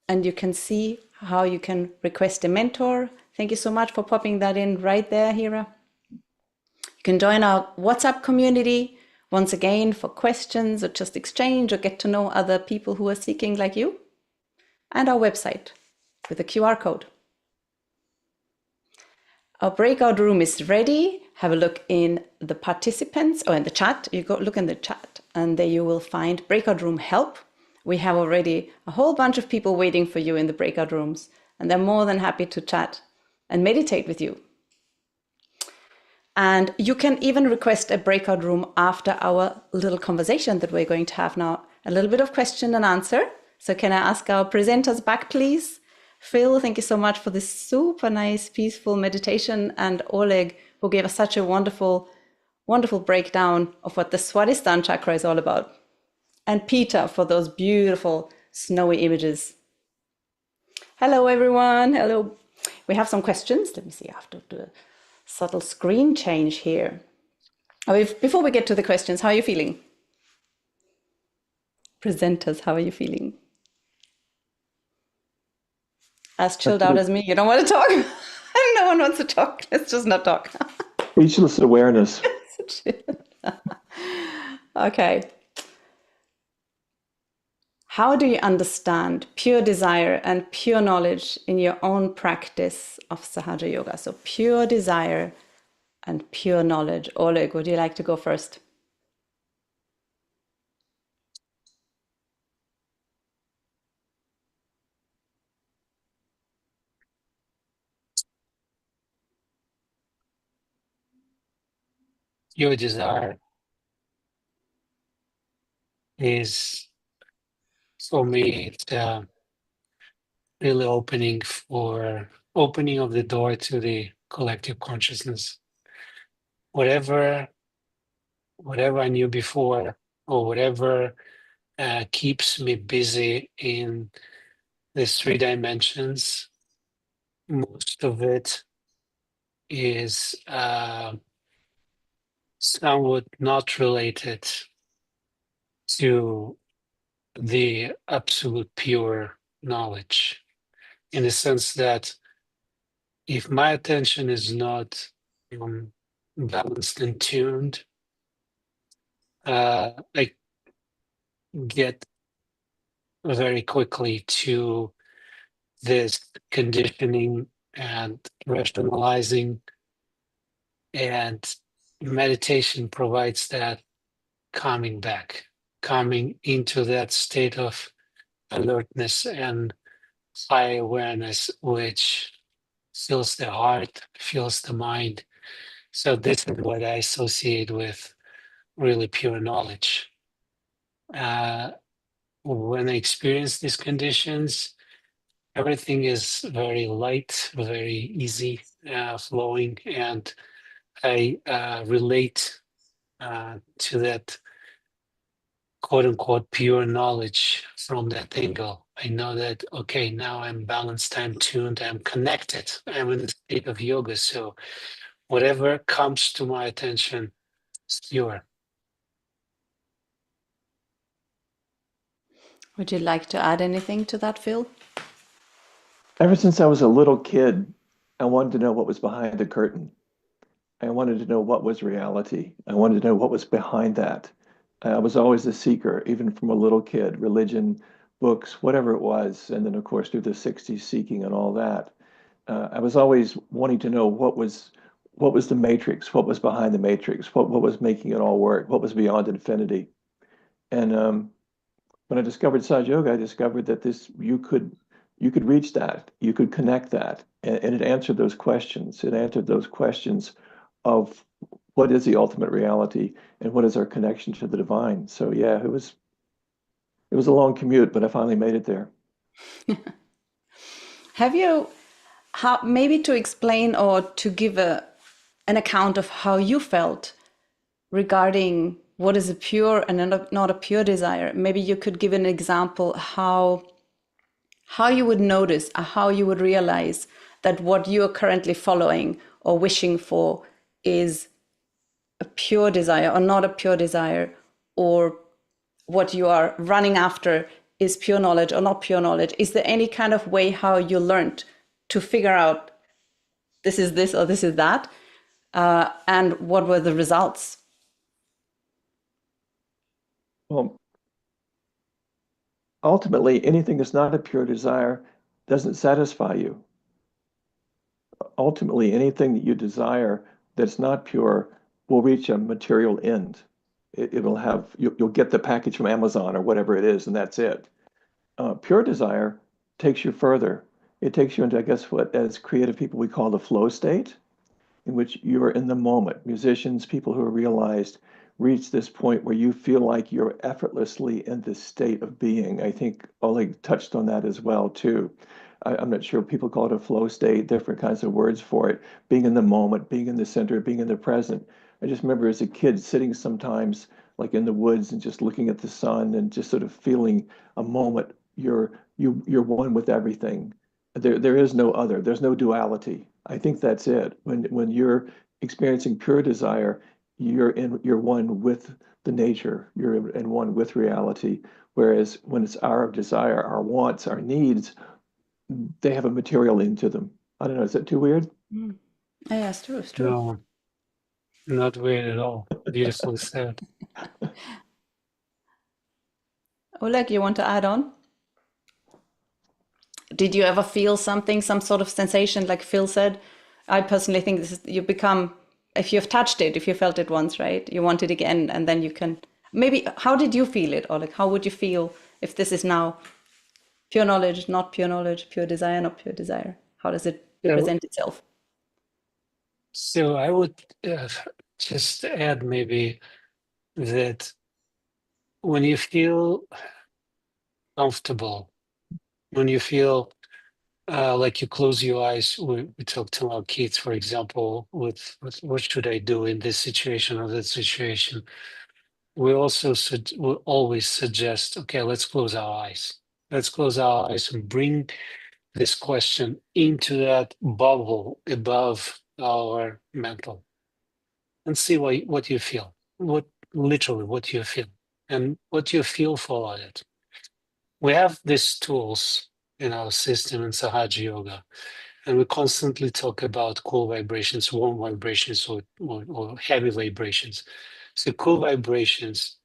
and you can see how you can request a mentor. Thank you so much for popping that in right there, Hira. You can join our WhatsApp community once again for questions or just exchange or get to know other people who are seeking like you. And our website with a QR code. Our breakout room is ready. Have a look in the participants or in the chat. You go look in the chat and there you will find breakout room help. We have already a whole bunch of people waiting for you in the breakout rooms and they're more than happy to chat and meditate with you. And you can even request a breakout room after our little conversation that we're going to have now. A little bit of question and answer. So can I ask our presenters back, please? Phil, thank you so much for this super nice, peaceful meditation. And Oleg, who gave us such a wonderful, wonderful breakdown of what the Swadhistana chakra is all about. And Peter for those beautiful snowy images. Hello, everyone. Hello. We have some questions. Let me see, I have to do a subtle screen change here. Before we get to the questions, how are you feeling? Presenters, how are you feeling? As chilled out as me, you don't want to talk? No one wants to talk. Let's just not talk. Speechless awareness. Okay. How do you understand pure desire and pure knowledge in your own practice of Sahaja Yoga? So pure desire and pure knowledge. Oleg, would you like to go first? Your desire is, for me, it's really opening of the door to the collective consciousness. Whatever I knew before, or whatever keeps me busy in these 3 dimensions, most of it is somewhat not related to the absolute pure knowledge, in the sense that if my attention is not balanced and tuned, I get very quickly to this conditioning and rationalizing, and meditation provides that coming into that state of alertness and high awareness, which fills the heart, fills the mind. So this is what I associate with really pure knowledge. When I experience these conditions, everything is very light, very easy, flowing, and I relate to that quote unquote pure knowledge from that angle. I know that, okay, now I'm balanced, I'm tuned, I'm connected, I'm in the state of yoga. So whatever comes to my attention is pure. Would you like to add anything to that, Phil? Ever since I was a little kid, I wanted to know what was behind the curtain. I wanted to know what was reality. I wanted to know what was behind that. I was always a seeker, even from a little kid, religion, books, whatever it was. And then, of course, through the 60s, seeking and all that. I was always wanting to know what was the matrix, what was behind the matrix, what was making it all work, what was beyond infinity. And when I discovered Sahaja Yoga, I discovered that you could reach that, you could connect that, and it answered those questions. It answered those questions of what is the ultimate reality and what is our connection to the divine. So yeah, it was a long commute, but I finally made it there. Have you, maybe to explain or to give an account of how you felt regarding what is a pure and not a pure desire? Maybe you could give an example how you would notice, or how you would realize that what you are currently following or wishing for is a pure desire or not a pure desire, or what you are running after is pure knowledge or not pure knowledge. Is there any kind of way how you learned to figure out this is this or this is that? And what were the results? Well, ultimately, anything that's not a pure desire doesn't satisfy you. Ultimately, anything that you desire that's not pure will reach a material end. It'll have, you'll get the package from Amazon or whatever it is, and that's it. Pure desire takes you further. It takes you into, I guess, what as creative people we call the flow state, in which you are in the moment. Musicians, people who are realized, reach this point where you feel like you're effortlessly in this state of being. I think Oleg touched on that as well, too. I'm not sure people call it a flow state, different kinds of words for it. Being in the moment, being in the center, being in the present. I just remember as a kid sitting sometimes like in the woods and just looking at the sun and just sort of feeling a moment. You're one with everything. There is no other. There's no duality. I think that's it. When you're experiencing pure desire, you're one with the nature. You're in one with reality. Whereas when it's our desire, our wants, our needs, they have a material into them. I don't know. Is that too weird? Mm. Yeah, it's true. It's true. No, not weird at all. Beautifully said. Oleg, you want to add on? Did you ever feel something, some sort of sensation, like Phil said? I personally think this is, you become, if you've touched it, if you felt it once, right? You want it again, and then you can, maybe, how did you feel it, Oleg? How would you feel if this is now pure knowledge, not pure knowledge, pure desire, not pure desire? How does it present itself? So I would just add maybe that when you feel comfortable, when you feel like you close your eyes, we talk to our kids, for example, with what should I do in this situation or that situation. We also we always suggest, okay, let's close our eyes. Let's close our eyes and bring this question into that bubble above our mental and see what you feel, literally what you feel and what you feel for it. We have these tools in our system in Sahaja Yoga, and we constantly talk about cool vibrations, warm vibrations, or heavy vibrations. So cool vibrations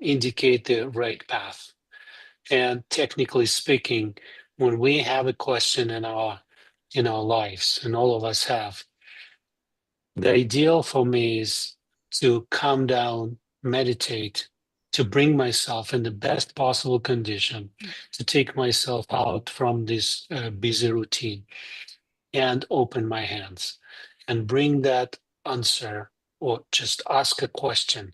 indicate the right path. And technically speaking, when we have a question in our lives, and all of us have, the ideal for me is to calm down, meditate, to bring myself in the best possible condition, to take myself out from this busy routine and open my hands and bring that answer or just ask a question.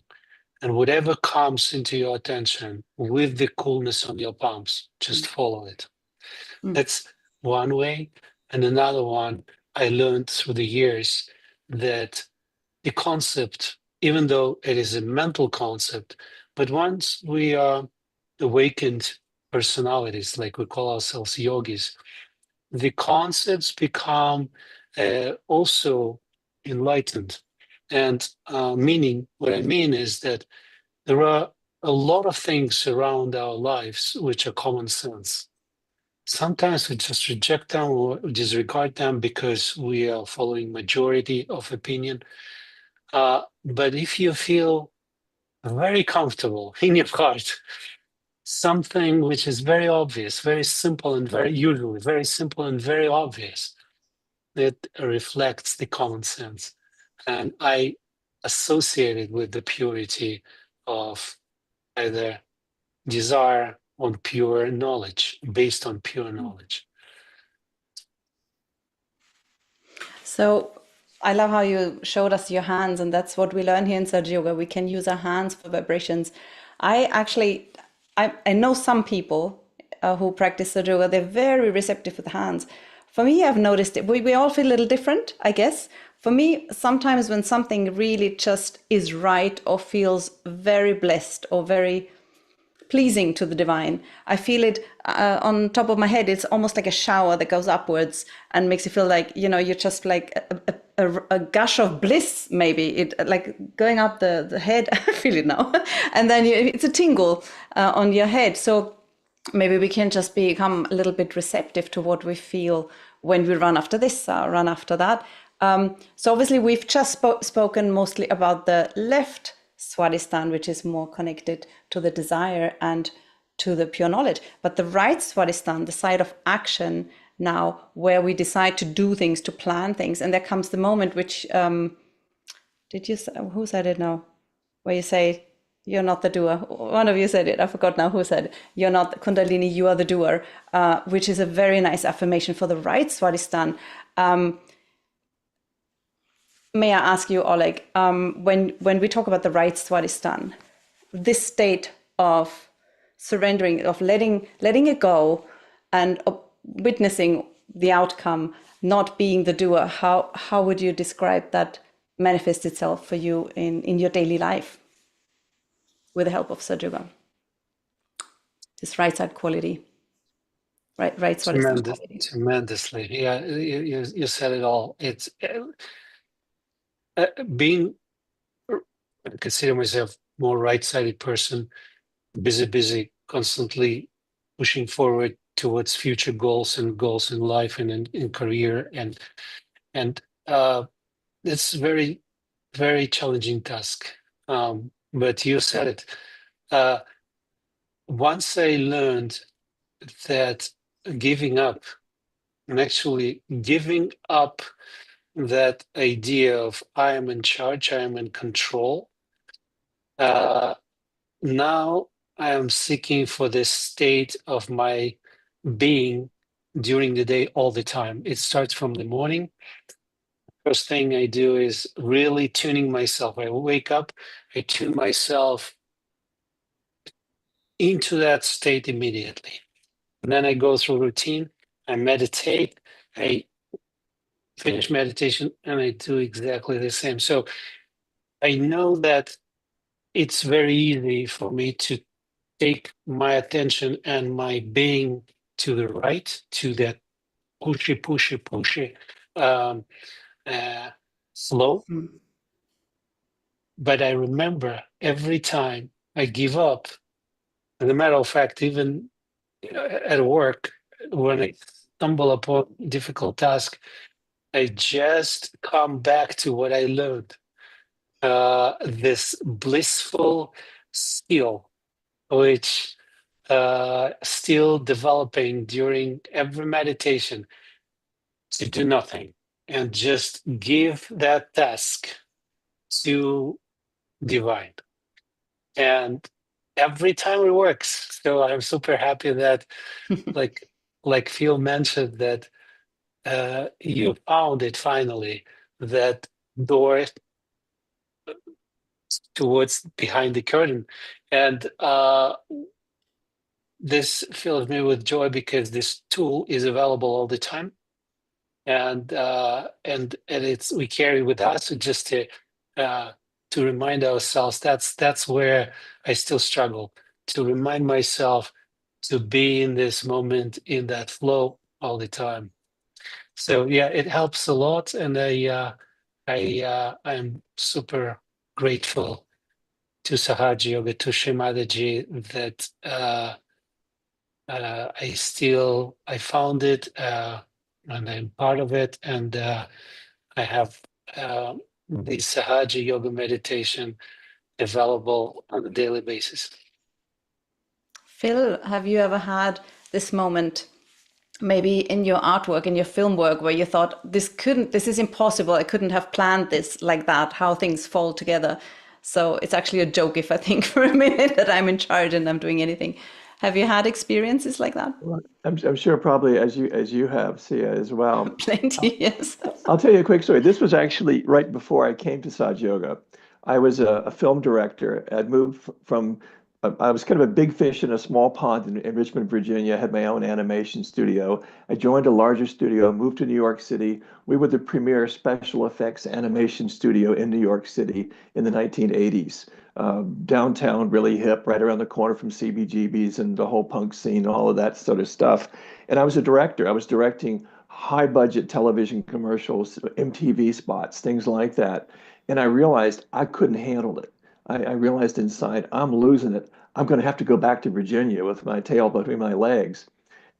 And whatever comes into your attention with the coolness on your palms, just follow it. That's one way. And another one, I learned through the years that the concept, even though it is a mental concept, but once we are awakened personalities, like we call ourselves yogis, the concepts become also enlightened. And meaning, what I mean is that there are a lot of things around our lives which are common sense. Sometimes we just reject them or disregard them because we are following majority of opinion. But if you feel very comfortable in your heart, something which is very obvious, very simple and usually very simple and very obvious, it reflects the common sense. And I associate it with the purity of either desire on pure knowledge, based on pure knowledge. So I love how you showed us your hands, and that's what we learn here in Sahaja Yoga. We can use our hands for vibrations. I know some people who practice Sahaja Yoga, they're very receptive with the hands. For me, I've noticed it. We all feel a little different, I guess. For me, sometimes when something really just is right or feels very blessed or very pleasing to the divine, I feel it on top of my head. It's almost like a shower that goes upwards and makes you feel like, you're just like a gush of bliss, maybe. It like going up the head. I feel it now. And then it's a tingle on your head. So maybe we can just become a little bit receptive to what we feel when we run after this or run after that. So obviously we've just spoken mostly about the left Swadhisthan, which is more connected to the desire and to the pure knowledge. But the right Swadhisthan, the side of action now, where we decide to do things, to plan things. And there comes the moment which, who said it now? Where you say, you're not the doer. One of you said it. I forgot now who said it. You're not Kundalini, you are the doer, which is a very nice affirmation for the right Swadhisthana. May I ask you, Oleg, when we talk about the right Swadhisthana, this state of surrendering, of letting it go and witnessing the outcome, not being the doer, how would you describe that manifest itself for you in your daily life with the help of Sahaja Yoga? This right side quality, right Swadhisthana quality. Tremendously. Yeah, you said it all. It's being, I consider myself more right-sided person, busy, constantly pushing forward towards future goals in life and in career, and it's very, very challenging task. But you said it. Once I learned that giving up, and actually giving up that idea of I am in charge, I am in control. Now I am seeking for this state of my being during the day all the time. It starts from the morning. First thing I do is really tuning myself. I wake up, I tune myself into that state immediately. And then I go through routine, I meditate, I finish meditation, and I do exactly the same. So I know that it's very easy for me to take my attention and my being to the right, to that pushy flow. But I remember every time I give up, as a matter of fact, even at work, when I stumble upon a difficult task, I just come back to what I learned. This blissful skill, which still developing during every meditation, to do nothing and just give that task to divine. And every time it works. So I'm super happy that like Phil mentioned, that you found it finally, that door towards behind the curtain. And this fills me with joy because this tool is available all the time. And it's, we carry with us just to remind ourselves. That's where I still struggle, to remind myself to be in this moment, in that flow all the time. So yeah, it helps a lot, and I'm super grateful to Sahaja Yoga, to Shri Mataji, that I found it, and I'm part of it, and I have the Sahaja Yoga meditation available on a daily basis. Phil, have you ever had this moment, maybe in your artwork, in your film work, where you thought, this is impossible, I couldn't have planned this like that, how things fall together? So it's actually a joke if I think for a minute that I'm in charge and I'm doing anything. Have you had experiences like that? Well, I'm sure probably as you have, Sia, as well. Plenty, yes. I'll tell you a quick story. This was actually right before I came to Sahaja Yoga. I was a film director. I'd moved from, I was kind of a big fish in a small pond in Richmond, Virginia. I had my own animation studio. I joined a larger studio, moved to New York City. We were the premier special effects animation studio in New York City in the 1980s. Downtown, really hip, right around the corner from CBGB's and the whole punk scene, all of that sort of stuff. And I was a director. I was directing high budget television commercials, MTV spots, things like that. And I realized I couldn't handle it. I realized inside, I'm losing it. I'm going to have to go back to Virginia with my tail between my legs.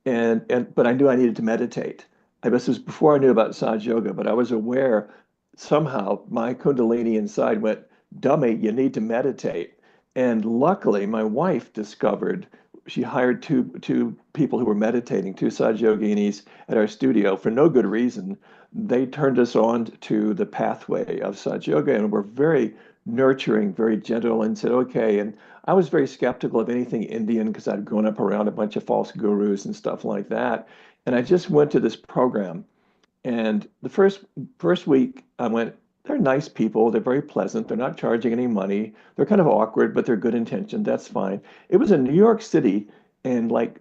But I knew I needed to meditate. This was before I knew about Sahaja Yoga, but I was aware somehow my Kundalini inside went, dummy, you need to meditate. And luckily, my wife discovered, she hired two people who were meditating, two Sahaja Yoginis at our studio for no good reason. They turned us on to the pathway of Sahaja Yoga and were very nurturing, very gentle, and said, okay. And I was very skeptical of anything Indian because I'd grown up around a bunch of false gurus and stuff like that. And I just went to this program. And the first week I went, they're nice people. They're very pleasant. They're not charging any money. They're kind of awkward, but they're good intentioned. That's fine. It was in New York City and like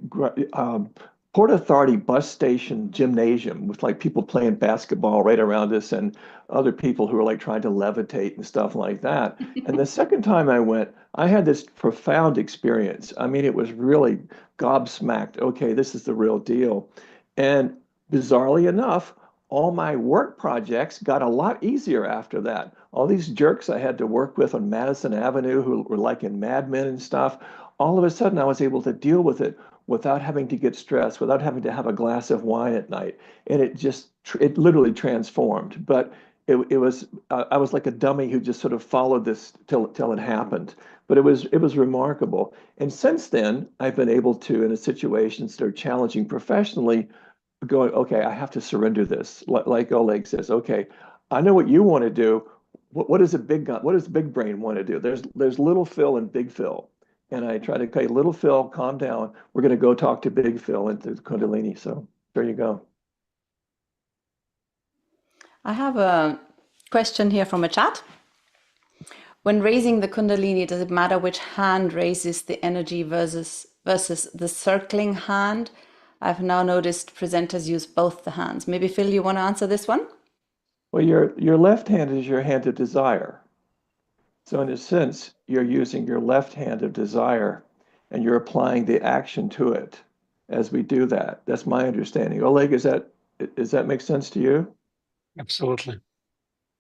Port Authority bus station gymnasium with like people playing basketball right around us and other people who were like trying to levitate and stuff like that. And the second time I went, I had this profound experience. I mean, it was really gobsmacked. Okay, this is the real deal. And bizarrely enough, all my work projects got a lot easier after that. All these jerks I had to work with on Madison Avenue who were like in Mad Men and stuff, all of a sudden I was able to deal with it without having to get stressed, without having to have a glass of wine at night. And it literally transformed. But it was, I was like a dummy who just sort of followed this till it happened. But it was remarkable. And since then, I've been able to, in a situations that are challenging professionally, going, okay, I have to surrender this. Like Oleg says, okay, I know what you want to do. What does big brain want to do? There's little Phil and big Phil. And I try to, okay, little Phil, calm down. We're going to go talk to big Phil and to Kundalini. So there you go. I have a question here from a chat. When raising the Kundalini, does it matter which hand raises the energy versus the circling hand? I've now noticed presenters use both the hands. Maybe Phil, you want to answer this one? Well, your left hand is your hand of desire. So in a sense, you're using your left hand of desire and you're applying the action to it as we do that. That's my understanding. Oleg, does that make sense to you? Absolutely.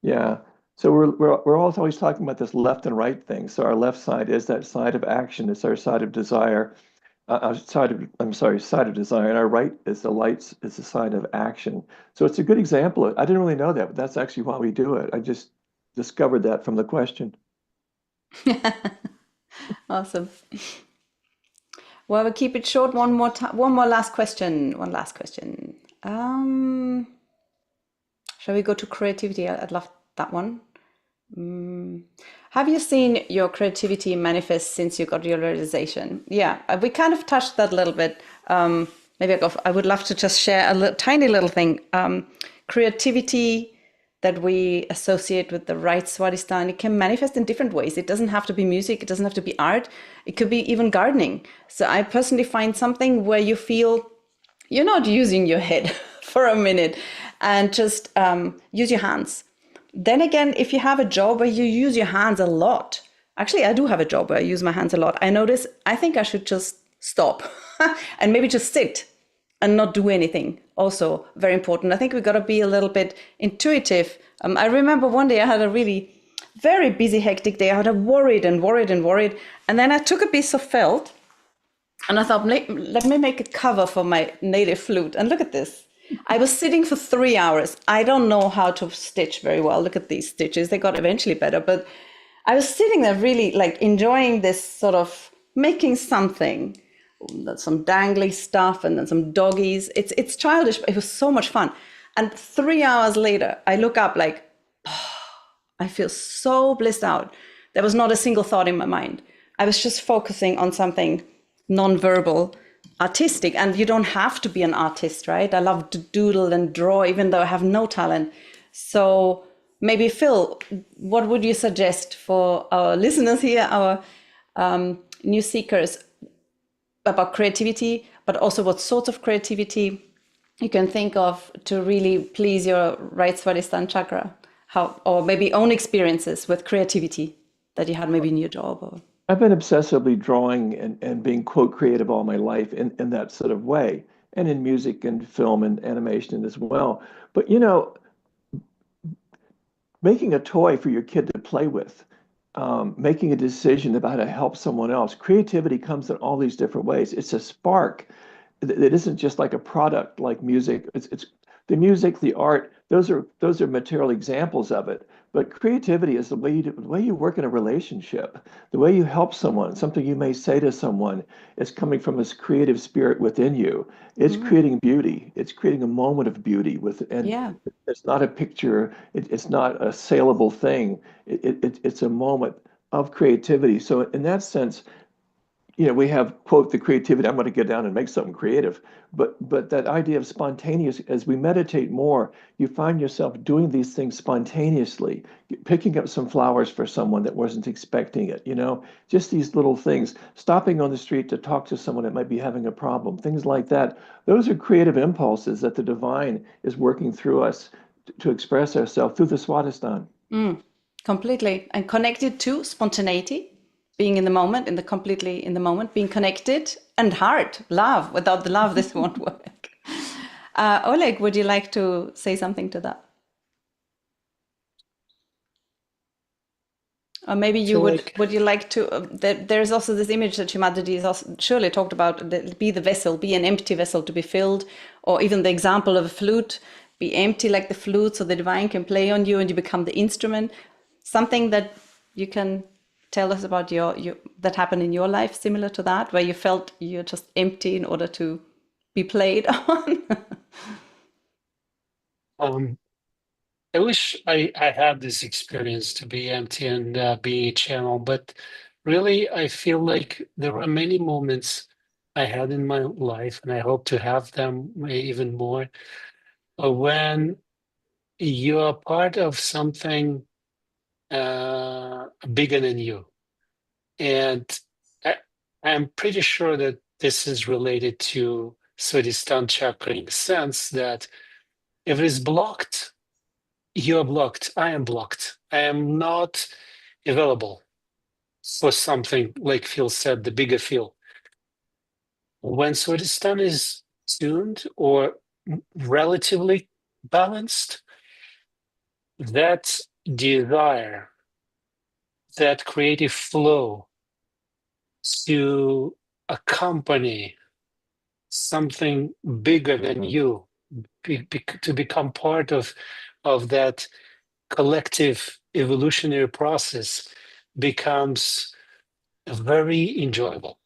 Yeah. So we're always talking about this left and right thing. So our left side is that side of action. It's our side of desire. Side of desire, and our right is the side of action. So it's a good example. I didn't really know that, but that's actually why we do it. I just discovered that from the question. Awesome. Well, we'll keep it short. One more last question. Shall we go to creativity? I'd love that one. Have you seen your creativity manifest since you got your realization? Yeah, we kind of touched that a little bit. Maybe I would love to just share a tiny little thing. Creativity that we associate with the right Swadhistana, it can manifest in different ways. It doesn't have to be music. It doesn't have to be art. It could be even gardening. So I personally find something where you feel you're not using your head for a minute and just use your hands. Then again, if you have a job where you use your hands a lot, actually, I do have a job where I use my hands a lot. I notice I think I should just stop and maybe just sit and not do anything. Also very important. I think we got to be a little bit intuitive. I remember one day I had a really very busy, hectic day. I had worried and worried and worried. And then I took a piece of felt and I thought, let me make a cover for my native flute. And look at this. I was sitting for 3 hours. I don't know how to stitch very well. Look at these stitches. They got eventually better. But I was sitting there really like enjoying this sort of making something, some dangly stuff and then some doggies. It's childish, but it was so much fun. And 3 hours later, I look up like, I feel so blissed out. There was not a single thought in my mind. I was just focusing on something non-verbal, artistic. And you don't have to be an artist, right? I love to doodle and draw, even though I have no talent. So maybe Phil, what would you suggest for our listeners here, our new seekers, about creativity, but also what sorts of creativity you can think of to really please your right Swadhisthana chakra? How, or maybe own experiences with creativity that you had maybe in your job? Or... I've been obsessively drawing and being, quote, creative all my life in that sort of way, and in music and film and animation as well. But, you know, making a toy for your kid to play with, making a decision about how to help someone else, creativity comes in all these different ways. It's a spark that isn't just like a product like music. It's the music, the art, those are material examples of it. But creativity is the way you work in a relationship, the way you help someone, something you may say to someone is coming from this creative spirit within you. It's creating beauty. It's creating a moment of beauty and it's not a picture. It's not a saleable thing. It's a moment of creativity. So in that sense, you know, we have, quote, the creativity, I'm going to get down and make something creative. But that idea of spontaneous, as we meditate more, you find yourself doing these things spontaneously, picking up some flowers for someone that wasn't expecting it, you know, just these little things, stopping on the street to talk to someone that might be having a problem, things like that. Those are creative impulses that the divine is working through us to express ourselves through the Swadhisthana. Completely. And connected to spontaneity. Being in the moment, completely in the moment, being connected, and heart, love. Without the love, this won't work. Oleg, would you like to say something to that? Or maybe you would you like to, there's also this image that Shri Mataji has also surely talked about, be the vessel, be an empty vessel to be filled, or even the example of a flute, be empty like the flute so the divine can play on you and you become the instrument. Something that you can tell us about your that happened in your life, similar to that, where you felt you're just empty in order to be played on. I wish I had this experience to be empty and be a channel, but really I feel like there are many moments I had in my life, and I hope to have them even more, when you're part of something bigger than you. And I'm pretty sure that this is related to Swadhisthana chakra in the sense that if it is blocked, you're blocked. I am blocked. I am not available for something like Phil said, the bigger Phil. When Swadhisthana is tuned or relatively balanced, that desire, that creative flow to accompany something bigger than you, to become part of that collective evolutionary process becomes very enjoyable.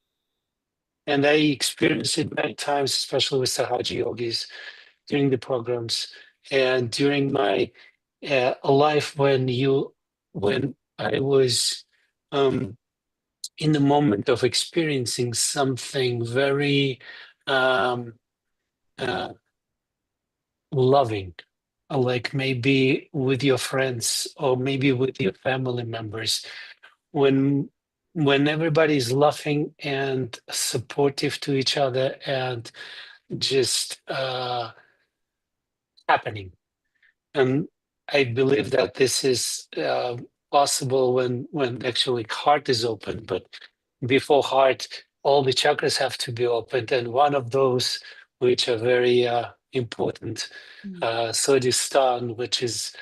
And I experienced it many times, especially with Sahaja Yogis during the programs and during my life when I was in the moment of experiencing something very uh, loving, like maybe with your friends or maybe with your family members, when everybody's laughing and supportive to each other and just happening. And I believe that this is possible when actually heart is open, but before heart, all the chakras have to be opened, and one of those which are very important, Swadhishthana, which is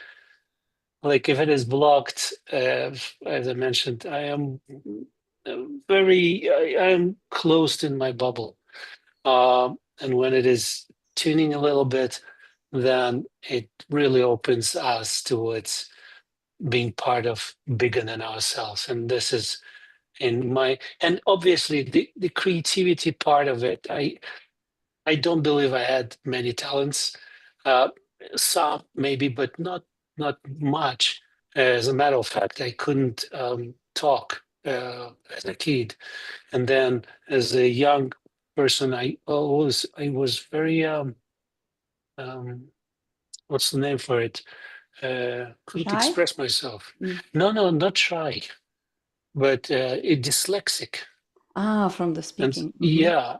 like if it is blocked, as I mentioned, I am I am closed in my bubble. And when it is tuning a little bit, then it really opens us towards being part of bigger than ourselves. And this is and obviously the creativity part of it, I don't believe I had many talents. Uh, some maybe, but not much. As a matter of fact, I couldn't talk as a kid, and then as a young person, I was very what's the name for it? Couldn't Shy? express myself. Mm. No, not shy, but dyslexic. From the And speaking. yeah,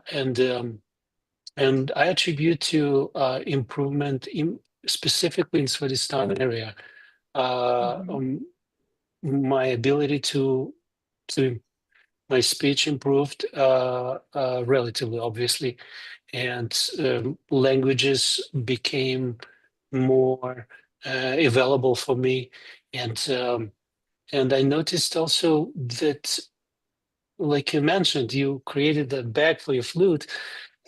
and I attribute to improvement specifically in Swadhisthana area, my ability to my speech improved relatively, obviously, and languages became more available for me, and I noticed also that, like you mentioned, you created a bag for your flute.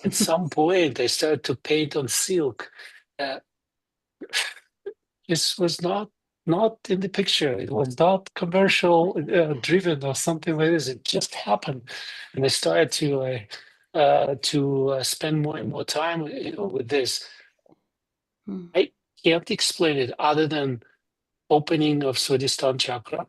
At some point, I started to paint on silk. Uh, this was not in the picture. It was not commercial driven or something like this. It just happened, and I started to spend more and more time, with this. I can't explain it other than opening of Swadhisthana chakra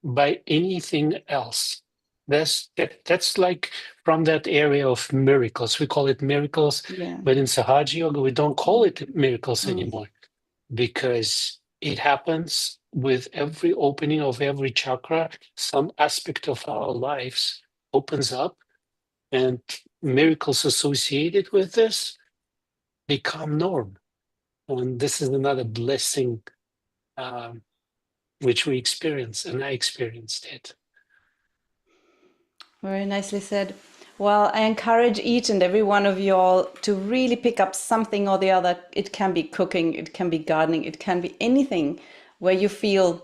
by anything else. That's like from that area of miracles. We call it miracles, Yeah. but in Sahaja Yoga, we don't call it miracles anymore, because it happens with every opening of every chakra. Some aspect of our lives opens up, and miracles associated with this become norm. And this is another blessing which we experience, and I experienced it. Very nicely said. Well, I encourage each and every one of you all to really pick up something or the other. It can be cooking, it can be gardening, it can be anything where you feel,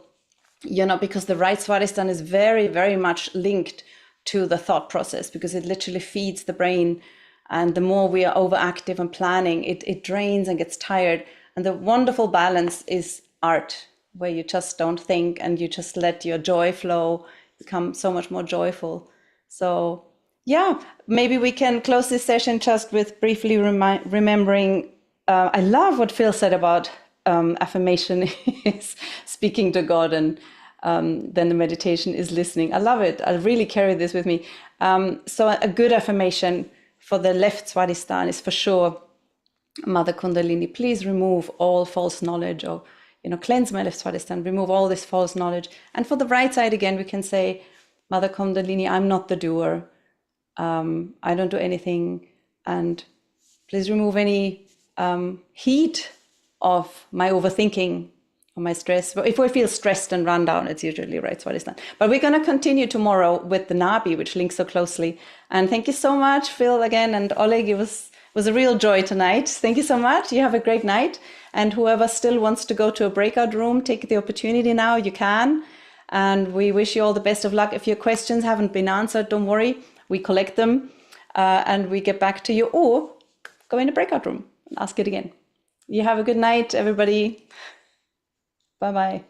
because the right Swadhisthana is very, very much linked to the thought process, because it literally feeds the brain. And the more we are overactive and planning, it drains and gets tired. And the wonderful balance is art, where you just don't think and you just let your joy flow, become so much more joyful. So yeah, maybe we can close this session just with briefly remembering. I love what Phil said about affirmation is speaking to God, and then the meditation is listening. I love it. I really carry this with me. So a good affirmation for the left Swadhisthana is for sure, Mother Kundalini, please remove all false knowledge, or cleanse my left Swadhisthana, remove all this false knowledge. And for the right side again, we can say, Mother Kundalini, I'm not the doer. I don't do anything, and please remove any heat of my overthinking or my stress. But if we feel stressed and run down, it's usually right Swadhisthana. But we're going to continue tomorrow with the Nabi, which links so closely. And thank you so much, Phil, again, and Oleg. It was a real joy tonight. Thank you so much. You have a great night. And whoever still wants to go to a breakout room, take the opportunity now. You can. And we wish you all the best of luck. If your questions haven't been answered, don't worry. We collect them and we get back to you, or go in a breakout room and ask it again. You have a good night, everybody. Bye-bye.